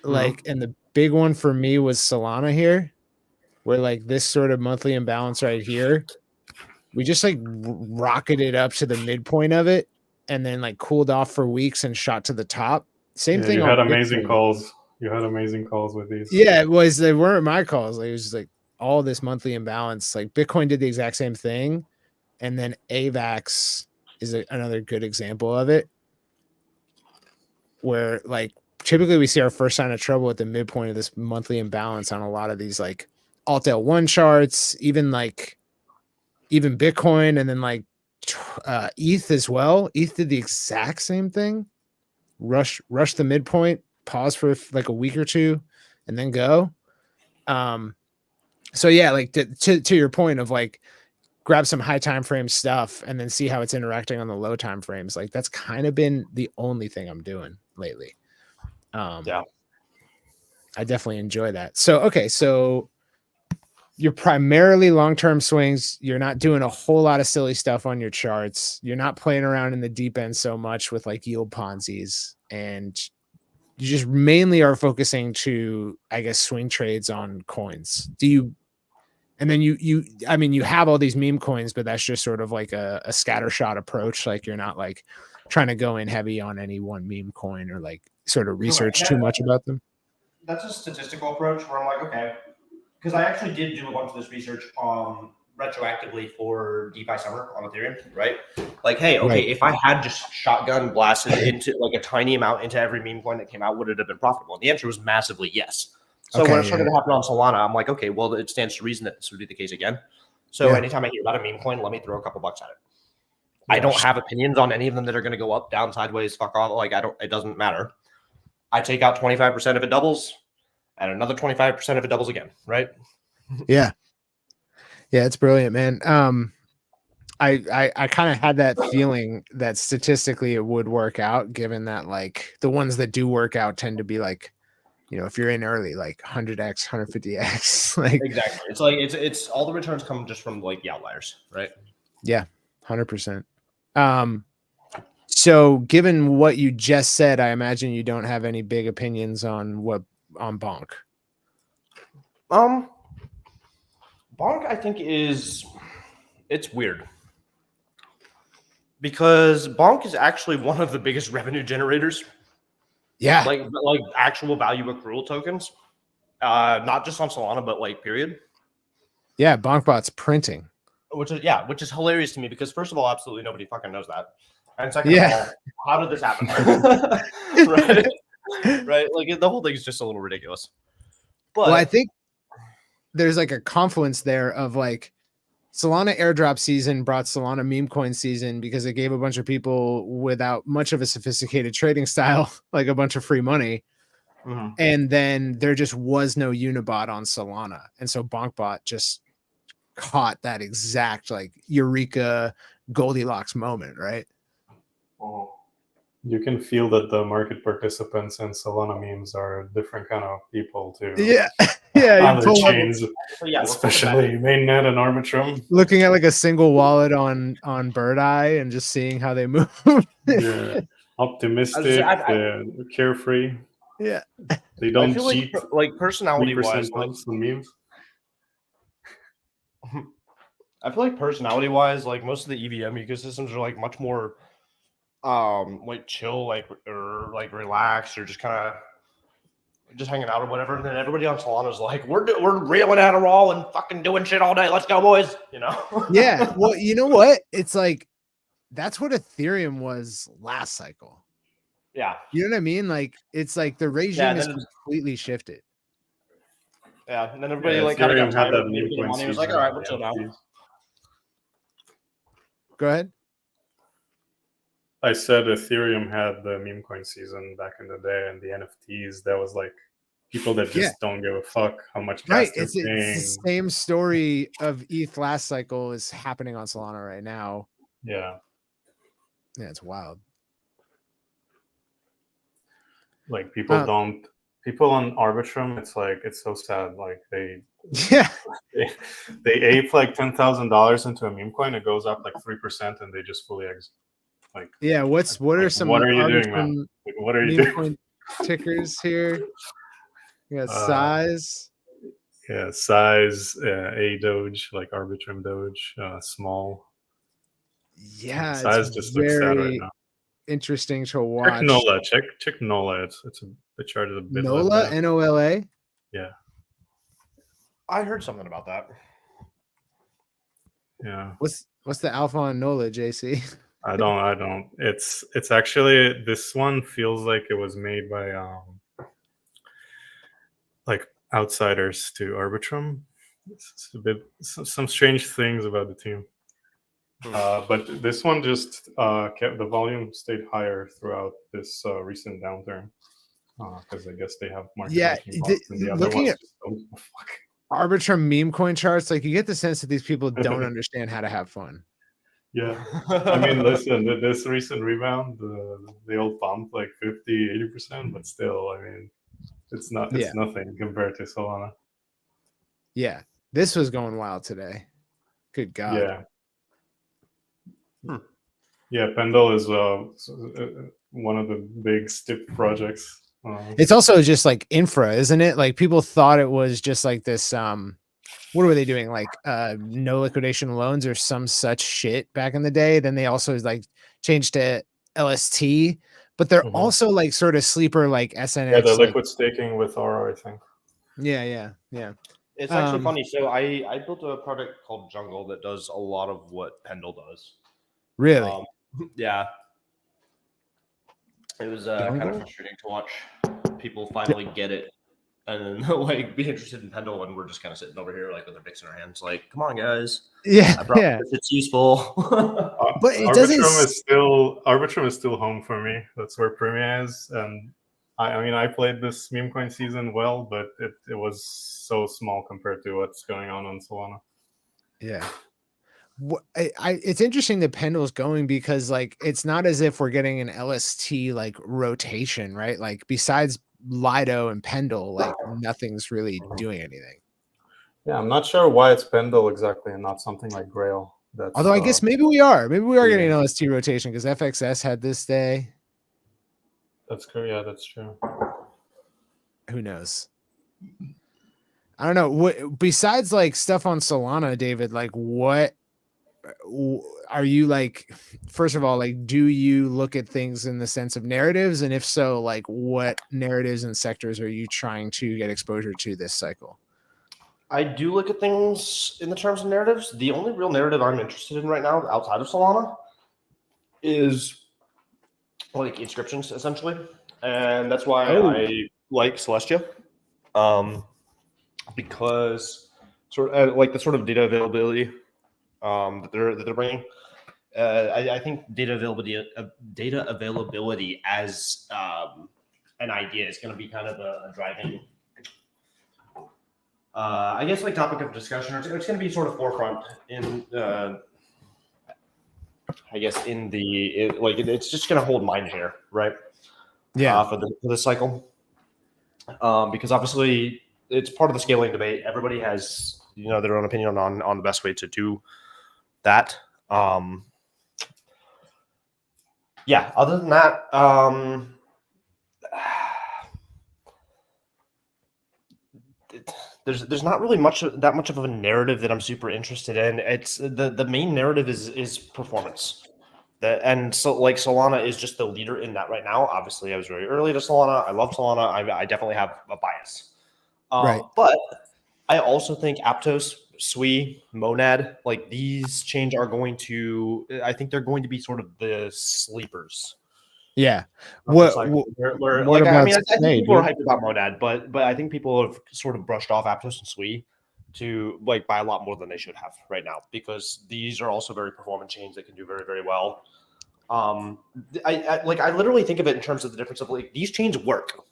B: Like, and the big one for me was Solana here, where like this sort of monthly imbalance right here, we just like rocketed up to the midpoint of it and then like cooled off for weeks and shot to the top. Same thing.
D: You had amazing calls. You had amazing calls with these.
B: Yeah, they weren't my calls. Like, it was just like all this monthly imbalance. Like Bitcoin did the exact same thing. And then AVAX is another good example of it, where like typically we see our first sign of trouble at the midpoint of this monthly imbalance on a lot of these like Alt L1 charts, even Bitcoin, and then like ETH as well. ETH did the exact same thing. Rush the midpoint, pause for like a week or two, and then go. So yeah, like to your point of like grab some high time frame stuff and then see how it's interacting on the low time frames. Like that's kind of been the only thing I'm doing lately.
C: Yeah.
B: I definitely enjoy that. So, okay. So you're primarily long-term swings. You're not doing a whole lot of silly stuff on your charts. You're not playing around in the deep end so much with like yield Ponzi's, and you just mainly are focusing to, I guess, swing trades on coins. Do you, and then I mean, you have all these meme coins, but that's just sort of like a scattershot approach. Like you're not like trying to go in heavy on any one meme coin or like sort of research too much about them.
C: That's a statistical approach where I'm like, okay, because I actually did do a bunch of this research retroactively for DeFi Summer on Ethereum, right? Like, hey, okay, if I had just shotgun blasted into like a tiny amount into every meme coin that came out, would it have been profitable? And the answer was massively yes. So when it started to happen on Solana, I'm like, okay, well, it stands to reason that this would be the case again. So anytime I hear about a meme coin, let me throw a couple bucks at it. I don't have opinions on any of them that are going to go up, down, sideways, fuck off. Like it doesn't matter. I take out 25% if it doubles, and another 25% if it doubles again, right?
B: Yeah. Yeah, it's brilliant, man. I kind of had that feeling that statistically it would work out, given that like the ones that do work out tend to be like, you know, if you're in early, like 100x, 150x, like
C: exactly. It's like it's all the returns come just from like the outliers, right?
B: Yeah, 100%. So given what you just said, I imagine you don't have any big opinions on Bonk.
C: Bonk, I think it's weird because Bonk is actually one of the biggest revenue generators.
B: Yeah,
C: like actual value accrual tokens, not just on Solana, but like period.
B: Yeah, BonkBot's printing,
C: which is hilarious to me because first of all, absolutely nobody fucking knows that, and second of all, how did this happen? right? Like the whole thing is just a little ridiculous. But
B: well, I think there's like a confluence there of like Solana airdrop season brought Solana meme coin season because it gave a bunch of people without much of a sophisticated trading style like a bunch of free money.
C: Mm-hmm.
B: And then there just was no Unibot on Solana. And so BonkBot just caught that exact like Eureka Goldilocks moment, right?
D: You can feel that the market participants and Solana memes are different kind of people too.
B: Yeah. Yeah.
D: Other chains, especially mainnet and Arbitrum.
B: Looking at like a single wallet on Bird Eye and just seeing how they move.
D: Yeah. Optimistic, carefree.
B: Yeah.
D: They don't cheat.
C: Like personality wise,
D: like some memes.
C: I feel like personality wise, like most of the EVM ecosystems are like much more like chill, like or like relaxed, or just kind of just hanging out or whatever. And then everybody on Solana is like, we're reeling Adderall and fucking doing shit all day. Let's go, boys. You know?
B: Yeah. Well, you know what? It's like that's what Ethereum was last cycle.
C: Yeah.
B: You know what I mean? Like it's like the regime is completely shifted.
C: Yeah, and then everybody like kind of got tired of making money. It was like, all right, we're chill now.
B: Go ahead.
D: I said Ethereum had the meme coin season back in the day, and the NFTs. That was like people that just don't give a fuck how much gas they're paying.
B: It's the same story of ETH last cycle is happening on Solana right now.
D: Yeah,
B: it's wild.
D: Like people on Arbitrum, it's like it's so sad. Like they ape like $10,000 into a meme coin, it goes up like 3%, and they just fully exit. Like
B: what are some
D: what are you doing, man? Like, what are you doing?
B: Tickers here. You got size.
D: Yeah, size, a Doge, like Arbitrum Doge, small.
B: Yeah,
D: size just looks sad right now.
B: Interesting to watch.
D: Check Nola. Check Nola. The chart is a bit
B: Nola, NOLA.
D: Yeah,
C: I heard something about that.
D: Yeah.
B: What's the alpha on Nola, JC?
D: I don't. It's actually, this one feels like it was made by like outsiders to Arbitrum. It's a bit some strange things about the team. But this one just kept the volume stayed higher throughout this recent downturn because I guess they have market making bots, and the other ones just don't fuck.
B: Arbitrum meme coin charts, like you get the sense that these people don't understand how to have fun.
D: Yeah. I mean, listen, this recent rebound, they all pumped like 50-80%, but still, I mean, it's nothing compared to Solana.
B: Yeah. This was going wild today. Good God.
D: Yeah. Yeah, Pendle is one of the big STIP projects.
B: It's also just like infra, isn't it? Like people thought it was just like this what were they doing? Like no liquidation loans or some such shit back in the day. Then they also like changed to LST, but they're also like sort of sleeper like SNX.
D: Yeah, the
B: like,
D: liquid staking with Aura, I think.
B: Yeah.
C: It's actually funny. So I built a product called Jungle that does a lot of what Pendle does.
B: Really?
C: Yeah. It was kind of frustrating to watch people finally get it and then like be interested in Pendle, and we're just kind of sitting over here like with our dicks in our hands, like, come on, guys.
B: Yeah,
C: I promise it's useful.
B: But it
D: Arbitrum is still home for me. That's where Premia is, and I mean I played this meme coin season well, but it was so small compared to what's going on Solana.
B: Yeah. It's interesting that Pendle's going because like it's not as if we're getting an LST like rotation, right? Like besides Lido and Pendle, like nothing's really doing anything.
D: Yeah, I'm not sure why it's Pendle exactly and not something like Grail.
B: Although I guess maybe we are getting an LST rotation because FXS had this day.
D: That's true. Yeah, that's true.
B: Who knows? I don't know. What besides like stuff on Solana, David, like what are you like, first of all, like do you look at things in the sense of narratives, and if so, like what narratives and sectors are you trying to get exposure to this cycle?
C: I do look at things in the terms of narratives. The only real narrative I'm interested in right now outside of Solana is like inscriptions, essentially, and that's why I like Celestia, because sort of like the sort of data availability that they're bringing. I think data availability as an idea is going to be kind of a driving, I guess, like topic of discussion. It's going to be sort of forefront in, I guess, in the it's just going to hold mind share, right?
B: Yeah,
C: for the cycle, because obviously it's part of the scaling debate. Everybody has their own opinion on the best way to do that. Yeah, other than that, there's not really that much of a narrative that I'm super interested in. It's the main narrative is performance. And so like Solana is just the leader in that right now. Obviously, I was very early to Solana. I love Solana. I definitely have a bias.
B: Right.
C: But I also think Aptos, Sui, Monad, like these chains are going to, I think they're going to be sort of the sleepers.
B: Yeah.
C: What about I think people are hyped about Monad, but I think people have sort of brushed off Aptos and Sui to like by a lot more than they should have right now, because these are also very performant chains that can do very, very well. I literally think of it in terms of the difference of like these chains work.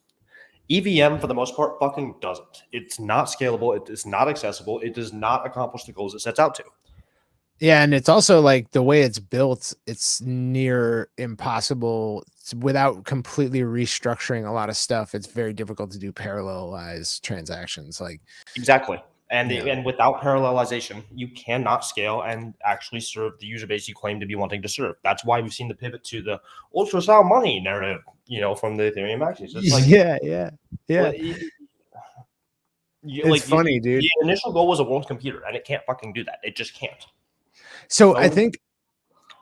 C: EVM for the most part fucking doesn't. It's not scalable. It is not accessible. It does not accomplish the goals it sets out to.
B: Yeah, and it's also like the way it's built, it's near impossible without completely restructuring a lot of stuff. It's very difficult to do parallelized transactions. Like
C: exactly. And without parallelization, you cannot scale and actually serve the user base you claim to be wanting to serve. That's why we've seen the pivot to the ultra sound money narrative, from the Ethereum maxis. It's like
B: yeah.
C: It's
B: funny, dude.
C: The initial goal was a world computer, and it can't fucking do that. It just can't.
B: So I think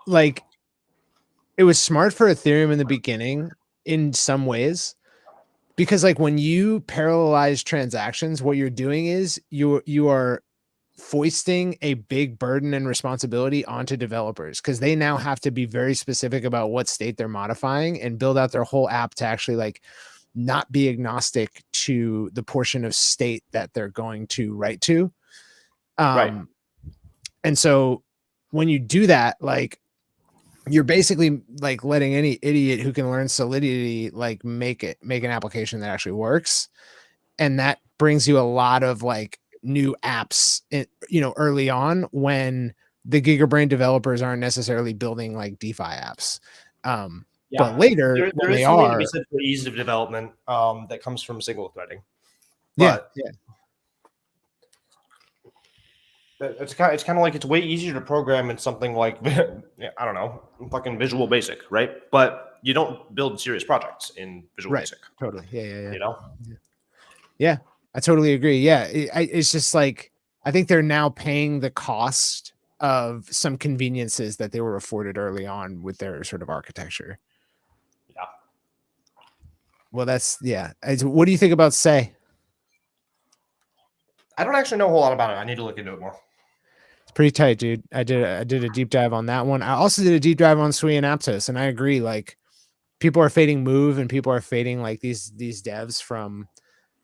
B: like it was smart for Ethereum in the beginning in some ways, because like when you parallelize transactions, what you're doing is you are foisting a big burden and responsibility onto developers, because they now have to be very specific about what state they're modifying and build out their whole app to actually like not be agnostic to the portion of state that they're going to write to.
C: Right.
B: And so when you do that, like you're basically like letting any idiot who can learn Solidity like make an application that actually works, and that brings you a lot of like new apps, early on when the GigaBrain developers aren't necessarily building like DeFi apps. But later when
C: there
B: they
C: is something to
B: are,
C: be said for ease of development that comes from single threading.
B: yeah,
C: But it's kind of like it's way easier to program in something like I don't know, fucking Visual Basic, right? But you don't build serious projects in Visual Basic.
B: Totally. Yeah.
C: You know?
B: Yeah, I totally agree. Yeah, it's just like I think they're now paying the cost of some conveniences that they were afforded early on with their sort of architecture.
C: Yeah.
B: Well, what do you think about Say?
C: I don't actually know a whole lot about it. I need to look into it more.
B: It's pretty tight, dude. I did a deep dive on that one. I also did a deep dive on Sui and Aptos, and I agree. Like, people are fading Move, and people are fading like these devs from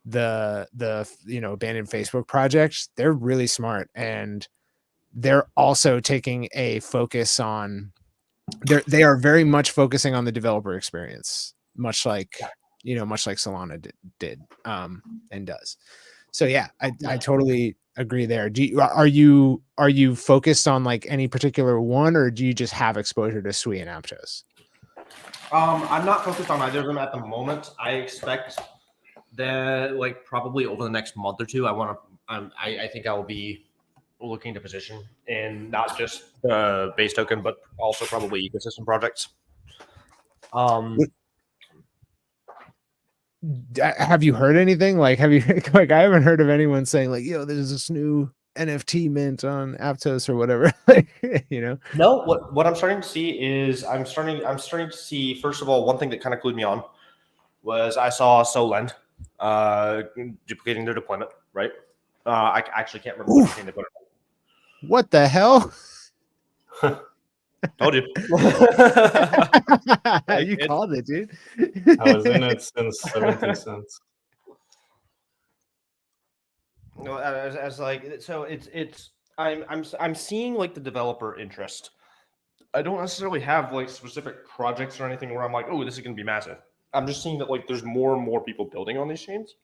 B: the abandoned Facebook projects. They're really smart, and they're also taking a focus on. They are very much focusing on the developer experience, much like Solana did and does. So yeah, I totally agree there. Are you focused on like any particular one, or do you just have exposure to Sui and Aptos?
C: I'm not focused on either of them at the moment. I expect that like probably over the next month or two, I think I will be looking to position in not just the base token, but also probably ecosystem projects.
B: Have you heard anything? Like, have you like? I haven't heard of anyone saying like, "Yo, there's this new NFT mint on Aptos or whatever."
C: No. What I'm starting to see is I'm starting to see, first of all, one thing that kind of clued me on was I saw Solend duplicating their deployment. Right. I actually can't remember what they put it.
B: What the hell?
C: Told you.
B: You called it, dude.
D: I was in it since 17 cents.
C: No, as like, so it's I'm seeing like the developer interest. I don't necessarily have like specific projects or anything where I'm like, oh, this is going to be massive. I'm just seeing that like there's more and more people building on these chains,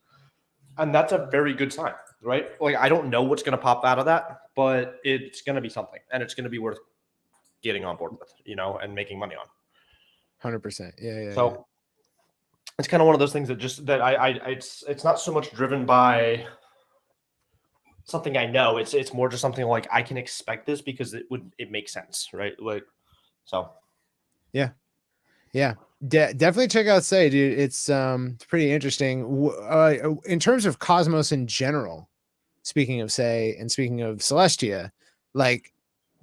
C: and that's a very good sign, right? Like, I don't know what's going to pop out of that, but it's going to be something, and it's going to be worth getting on board with, and making money on.
B: 100%. Yeah.
C: So it's kind of one of those things that it's not so much driven by something I know. It's more just something like I can expect this because it makes sense, right? Like, so
B: yeah. Definitely check out Say, dude. It's pretty interesting. In terms of Cosmos in general, speaking of Say and speaking of Celestia, like,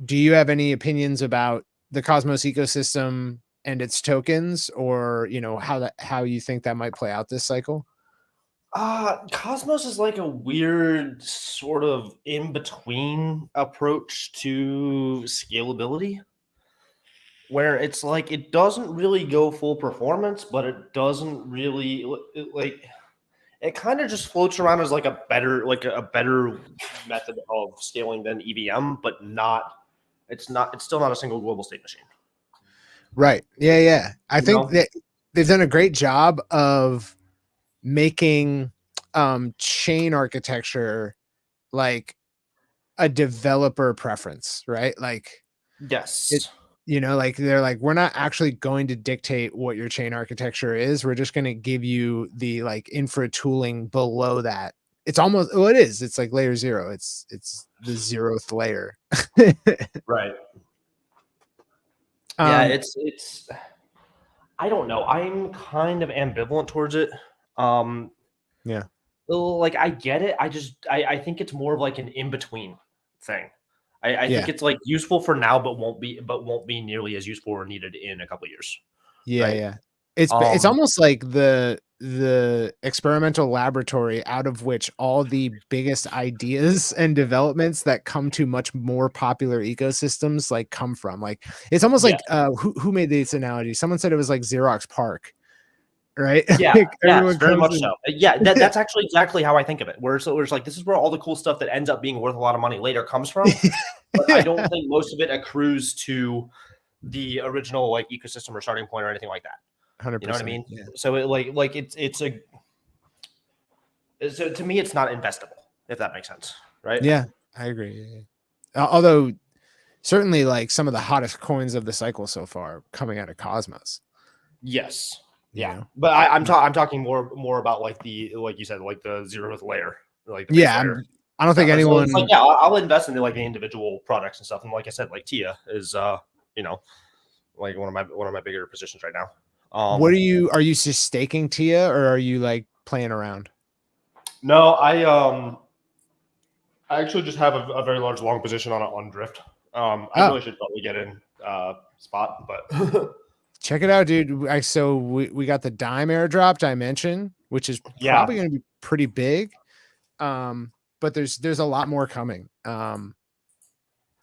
B: do you have any opinions about the Cosmos ecosystem and its tokens, or how you think that might play out this cycle?
C: Cosmos is like a weird sort of in-between approach to scalability, where it's like it doesn't really go full performance, but it doesn't really it kind of just floats around as like a better method of scaling than EVM, but it's still not a single global state machine.
B: Right. Yeah. I think that they've done a great job of making chain architecture like a developer preference, right? Like,
C: yes,
B: like they're like, we're not actually going to dictate what your chain architecture is. We're just going to give you the like infra tooling below that. It's almost, it is. It's like layer 0. It's the 0th layer.
C: right. Yeah, it's I don't know. I'm kind of ambivalent towards it.
B: Yeah.
C: Like, I get it. I think it's more of like an in-between thing. I think it's like useful for now, but won't be nearly as useful or needed in a couple of years.
B: Yeah,
C: right?
B: yeah. It's almost like the experimental laboratory out of which all the biggest ideas and developments that come to much more popular ecosystems like come from. Like, it's almost like who made this analogy? Someone said it was like Xerox PARC, right?
C: Yeah,
B: Like,
C: it's very much so. Yeah, that's actually exactly how I think of it. Where it's like, this is where all the cool stuff that ends up being worth a lot of money later comes from. But I don't think most of it accrues to the original like ecosystem or starting point or anything like that.
B: 100%.
C: You know what I mean?
B: Yeah.
C: So it so to me, it's not investable. if that makes sense, right?
B: Yeah, I agree. Although certainly like some of the hottest coins of the cycle so far coming out of Cosmos.
C: Yes.
B: You
C: Yeah.
B: know?
C: But I'm talking more about like like you said, like the 0th layer, like the base
B: Yeah,
C: layer.
B: I don't think
C: So
B: anyone.
C: it's like, yeah, I'll invest in like the individual products and stuff. And like I said, like Tia is like one of my bigger positions right now.
B: What are you just staking Tia, or are you like playing around?
C: No, I actually just have a very large long position on Drift. I really should probably get in spot, but
B: check it out, dude. So we got the Dime airdrop dimension, which is probably going to be pretty big. But there's a lot more coming. And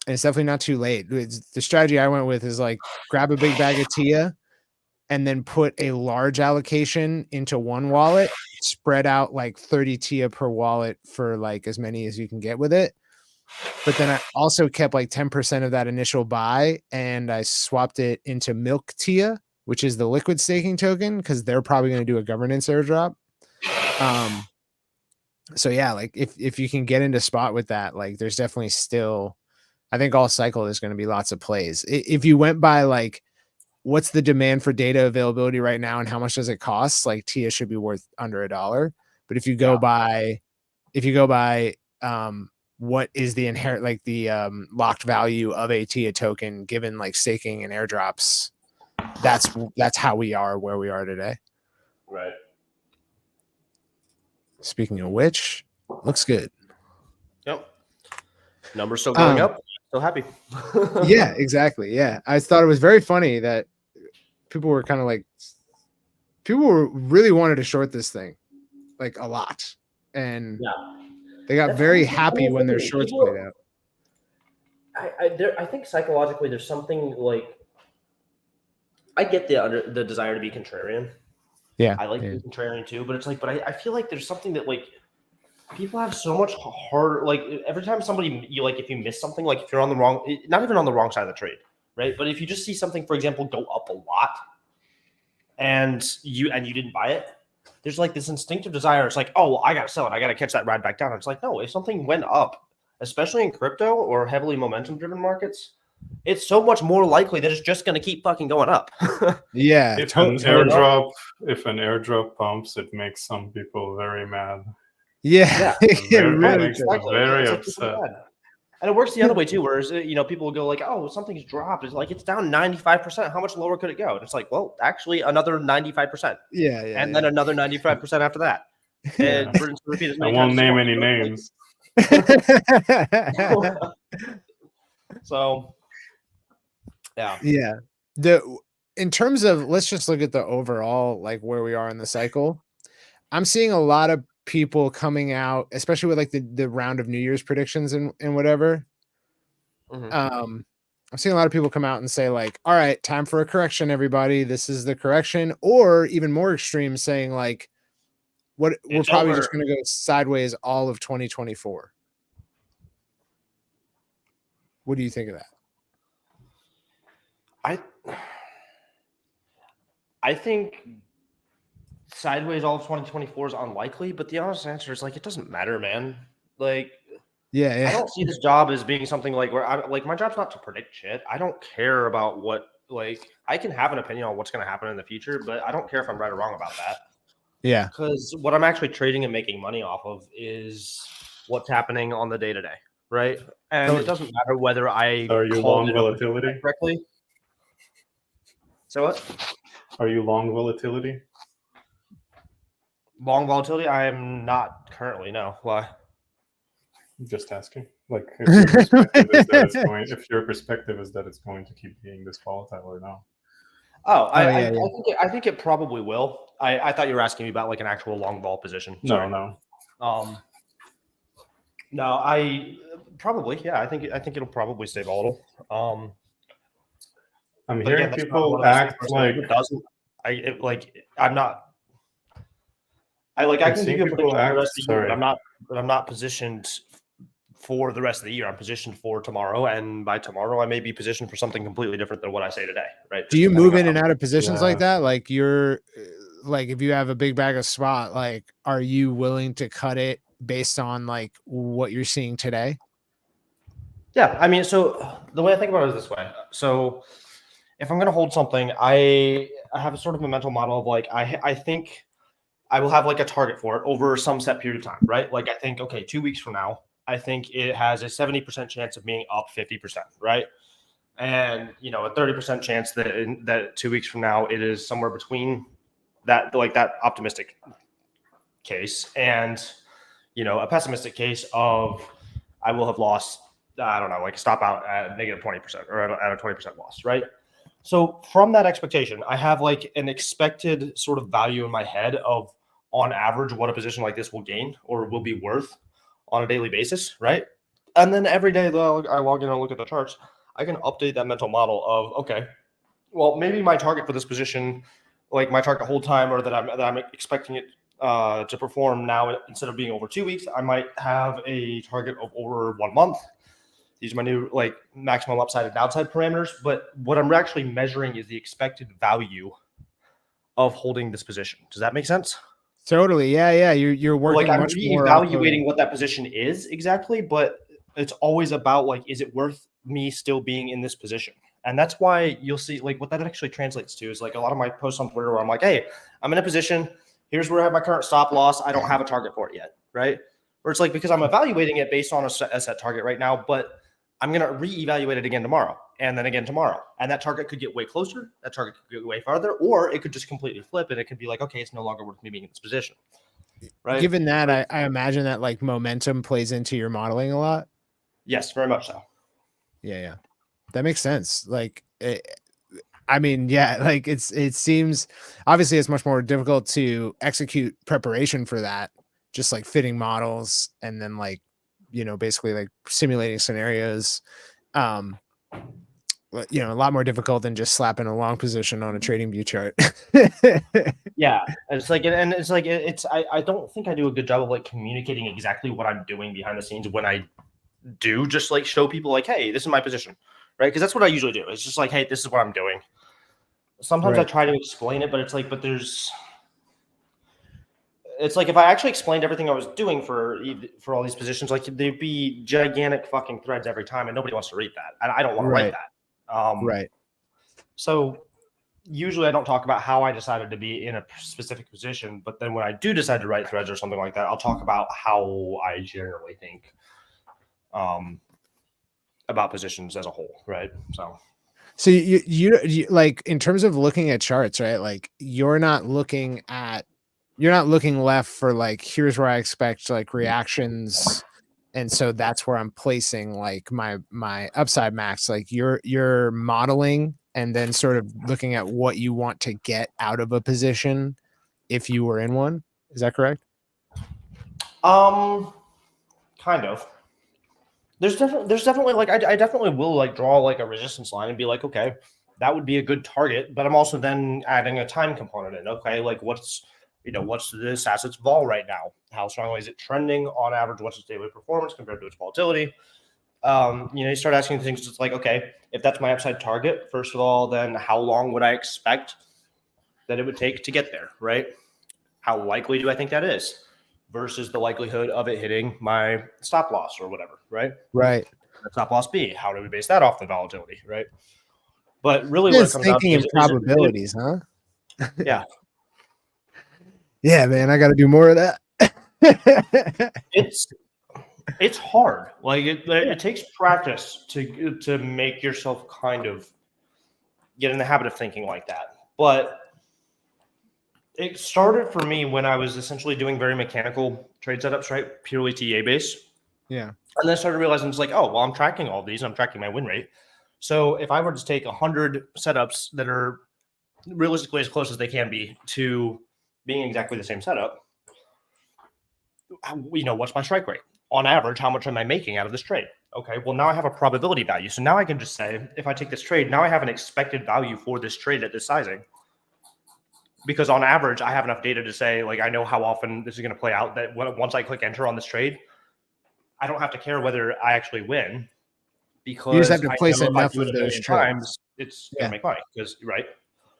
B: it's definitely not too late. The strategy I went with is like grab a big bag of Tia and then put a large allocation into one wallet, spread out like 30 Tia per wallet for like as many as you can get with it. But then I also kept like 10% of that initial buy and I swapped it into Milk Tia, which is the liquid staking token, because they're probably going to do a governance airdrop. So yeah, like if you can get into spot with that, like there's definitely still, I think all cycle there's going to be lots of plays. If you went by like what's the demand for data availability right now and how much does it cost, like Tia should be worth under $1. But if you go by what is the inherent, like the locked value of a Tia token given like staking and airdrops, that's how we are where we are today.
C: Right.
B: Speaking of which, looks good.
C: Yep. Numbers still going up. Still happy.
B: Yeah, exactly. Yeah. I thought it was very funny that people were really wanted to short this thing like a lot. And they got very happy when their shorts played out.
C: I think psychologically there's something like, I get the desire to be contrarian.
B: Yeah.
C: I like being contrarian too, but it's like, but I feel like there's something that like people have so much harder, like every time somebody, if you miss something, like if you're on the wrong, not even on the wrong side of the trade, right? But if you just see something, for example, go up a lot and you didn't buy it, there's like this instinctive desire. It's like, oh, well, I got to sell it. I got to catch that ride back down. It's like, no, if something went up, especially in crypto or heavily momentum driven markets, it's so much more likely that it's just going to keep fucking going up.
B: Yeah.
D: If an airdrop pumps, it makes some people very mad.
B: Yeah.
D: Very upset.
C: And it works the other way too, whereas people will go like, oh, something's dropped. It's like it's down 95%. How much lower could it go? And it's like, well, actually another 95%.
B: Yeah.
C: And then another 95% after that. And repeat
D: I won't name any names.
C: So
B: yeah. In terms of, let's just look at the overall, like where we are in the cycle. I'm seeing a lot of people coming out, especially with like the round of New Year's predictions and whatever. I'm seeing a lot of people come out and say like, all right, time for a correction, everybody. This is the correction. Or even more extreme, saying like, we're probably just going to go sideways all of 2024. What do you think of that?
C: I think sideways all of 2024 is unlikely, but the honest answer is like, it doesn't matter, man. Like, I don't see this job as being something like where my job's not to predict shit. I don't care about what, like, I can have an opinion on what's going to happen in the future, but I don't care if I'm right or wrong about that.
B: Yeah.
C: Because what I'm actually trading and making money off of is what's happening on the day to day, right? And it doesn't matter whether I
D: are you long volatility
C: correctly. So what?
D: Are you long volatility?
C: Long volatility? I am not currently. No. Why?
D: I'm just asking. Like, if your perspective is that it's going to keep being this volatile or no?
C: I think it probably will. I thought you were asking me about like an actual long vol position. Sorry.
D: No.
C: No, I probably, yeah. I think it'll probably stay volatile.
D: I'm hearing people act like
C: it doesn't. I'm not. I can give you a prediction for the rest of the year, but I'm not positioned for the rest of the year. I'm positioned for tomorrow, and by tomorrow, I may be positioned for something completely different than what I say today. Right?
B: Do you move in and out of positions like that? Like you're, like if you have a big bag of spot, like are you willing to cut it based on like what you're seeing today?
C: Yeah, I mean, so the way I think about it is this way. So if I'm going to hold something, I have a sort of a mental model of like I think I will have like a target for it over some set period of time, right? Like I think, okay, 2 weeks from now, I think it has a 70% chance of being up 50%, right? And you know, a 30% chance that 2 weeks from now it is somewhere between that, like that optimistic case, and you know, a pessimistic case of I will have lost, I don't know, like stop out at negative 20% or at a 20% loss, right? So from that expectation, I have like an expected sort of value in my head of on average what a position like this will gain or will be worth on a daily basis, right? And then every day though I log in and look at the charts, I can update that mental model of okay, well maybe my target for this position, like my target hold time, or that I'm expecting it to perform now instead of being over 2 weeks, I might have a target of over 1 month. These are my new like maximum upside and downside parameters. But what I'm actually measuring is the expected value of holding this position. Does that make sense?
B: Totally. Yeah. You're working
C: Like I'm
B: much more off of,
C: reevaluating what that position is exactly, but it's always about like, is it worth me still being in this position? And that's why you'll see like what that actually translates to is like a lot of my posts on Twitter where I'm like, hey, I'm in a position. Here's where I have my current stop loss. I don't have a target for it yet, right? Or it's like because I'm evaluating it based on a set target right now, but I'm going to reevaluate it again tomorrow and then again tomorrow. And that target could get way closer. That target could get way farther, or it could just completely flip and it could be like, okay, it's no longer worth me being in this position. Right.
B: Given that, I imagine that like momentum plays into your modeling a lot.
C: Yes, very much so.
B: Yeah. That makes sense. Like, I mean, yeah, like it seems obviously it's much more difficult to execute preparation for that, just like fitting models and then like, you know, basically like simulating scenarios. You know, a lot more difficult than just slapping a long position on a trading view chart.
C: Yeah, it's like, and it's like, I don't think I do a good job of like communicating exactly what I'm doing behind the scenes when I do just like show people like, hey, this is my position, right? Because that's what I usually do. It's just like, hey, this is what I'm doing. Sometimes I try to explain it, but it's like, it's like if I actually explained everything I was doing for all these positions, like there'd be gigantic fucking threads every time, and nobody wants to read that, and I don't want to write that.
B: Right.
C: So usually I don't talk about how I decided to be in a specific position, but then when I do decide to write threads or something like that, I'll talk about how I generally think about positions as a whole, right? So
B: you like in terms of looking at charts, right? Like you're not looking left for like here's where I expect like reactions, and so that's where I'm placing like my upside max. Like you're modeling and then sort of looking at what you want to get out of a position if you were in one. Is that correct?
C: Kind of. There's definitely like I definitely will like draw like a resistance line and be like, okay, that would be a good target, but I'm also then adding a time component in. Okay, like what's this asset's vol right now? How strongly is it trending on average? What's its daily performance compared to its volatility? You start asking things. It's like, okay, if that's my upside target, first of all, then how long would I expect that it would take to get there, right? How likely do I think that is versus the likelihood of it hitting my stop loss or whatever, right?
B: Right.
C: The stop loss B, how do we base that off the volatility, right? But really
B: what it comes down to is probabilities, huh?
C: Yeah.
B: Yeah, man, I got to do more of that.
C: It's hard. Like it takes practice to make yourself kind of get in the habit of thinking like that. But it started for me when I was essentially doing very mechanical trade setups, right? Purely TA based.
B: Yeah.
C: And then I started realizing it's like, oh, well, I'm tracking all of these. I'm tracking my win rate. So if I were to take 100 setups that are realistically as close as they can be to being exactly the same setup, what's my strike rate? On average, how much am I making out of this trade? Okay, well, now I have a probability value. So now I can just say, if I take this trade, now I have an expected value for this trade at this sizing. Because on average, I have enough data to say, like, I know how often this is going to play out, that once I click enter on this trade, I don't have to care whether I actually win, because
B: you just have to place enough of those
C: times, it's going to make money. Because right.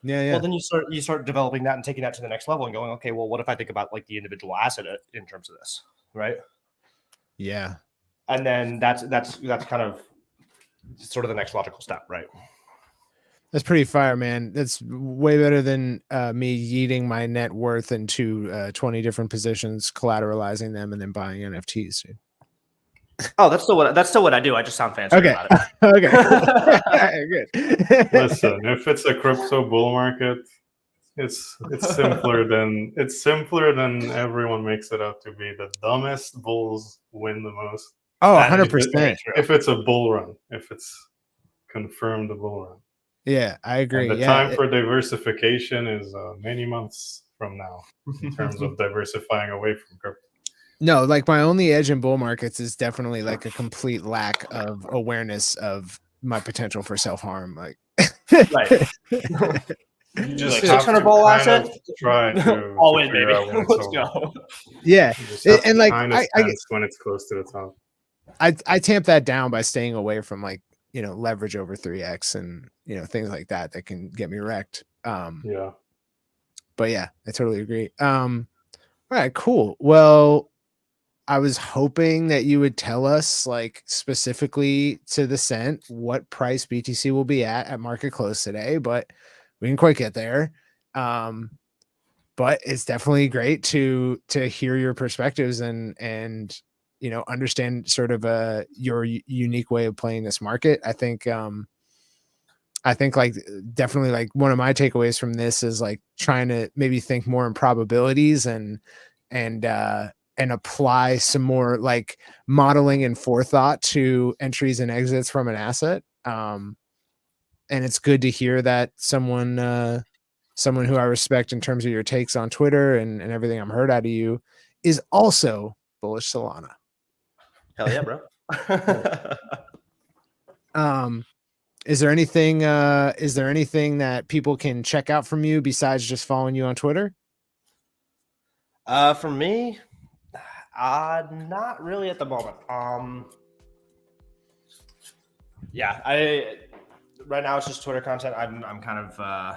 B: Yeah.
C: Well, then you start developing that and taking that to the next level and going, okay, well, what if I think about like the individual asset in terms of this? right?
B: Yeah.
C: And then that's kind of sort of the next logical step, right?
B: That's pretty fire, man. That's way better than me yeeting my net worth into 20 different positions, collateralizing them, and then buying NFTs, dude.
C: Oh, that's still what I do. I just sound fancier
B: Okay.
C: about it.
B: Okay. Good.
D: Listen, if it's a crypto bull market, it's simpler than everyone makes it out to be. The dumbest bulls win the most.
B: Oh,
C: That is
B: 100%.
C: very true.
D: If it's a bull run, if it's confirmed a bull run.
B: Yeah, I agree.
D: And the time for diversification is many months from now in terms of diversifying away from crypto.
B: No, like my only edge in bull markets is definitely like a complete lack of awareness of my potential for self-harm. Like,
C: Right.
D: You just
C: Like
D: have
C: 600
D: to
C: bull
D: kind
C: asset?
D: of try to
C: All in,
D: figure
C: baby.
D: out when it's
C: Let's
D: over.
C: go.
B: yeah.
D: You just have
B: And
D: to
B: like,
D: kind of sense when it's close to the top.
B: I tamp that down by staying away from like, leverage over 3x and, things like that can get me wrecked.
D: Yeah.
B: But yeah, I totally agree. All right, cool. Well, I was hoping that you would tell us, like, specifically to the cent what price BTC will be at market close today, but we didn't quite get there. But it's definitely great to hear your perspectives and understand sort of your unique way of playing this market. I think like definitely like one of my takeaways from this is like trying to maybe think more in probabilities and apply some more like modeling and forethought to entries and exits from an asset. And it's good to hear that someone who I respect in terms of your takes on Twitter and everything I'm heard out of you is also bullish Solana.
C: Hell yeah, bro.
B: Is there anything that people can check out from you besides just following you on Twitter?
C: For me, not really at the moment. Yeah, right now it's just Twitter content. I'm kind of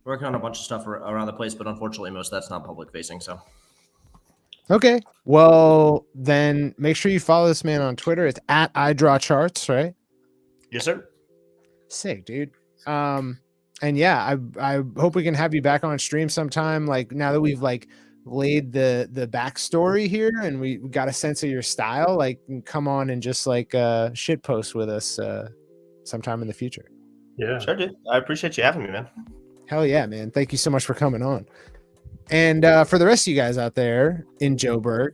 C: working on a bunch of stuff around the place, but unfortunately most of that's not public facing. So
B: okay, well then make sure you follow this man on Twitter. It's at IDrawCharts, right?
C: yes, sir.
B: Sick, dude. And yeah, I hope we can have you back on stream sometime. Like now that we've like laid the backstory here and we got a sense of your style, like come on and just like shit post with us sometime in the future.
D: Yeah.
C: Sure, dude. I appreciate you having me, man.
B: Hell yeah, man. Thank you so much for coming on. And for the rest of you guys out there in Joburg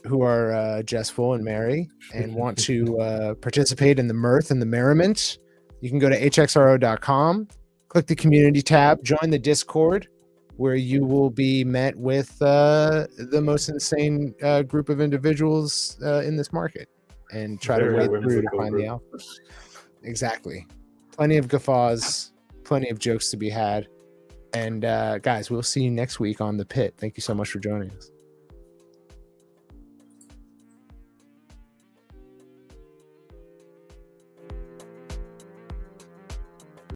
B: who are jestful and merry and want to participate in the mirth and the merriment, you can go to hxro.com, click the community tab, join the Discord, where you will be met with the most insane group of individuals in this market and try to wade through to find the alpha. Exactly. Plenty of guffaws, plenty of jokes to be had. And guys, we'll see you next week on The Pit. Thank you so much for joining us.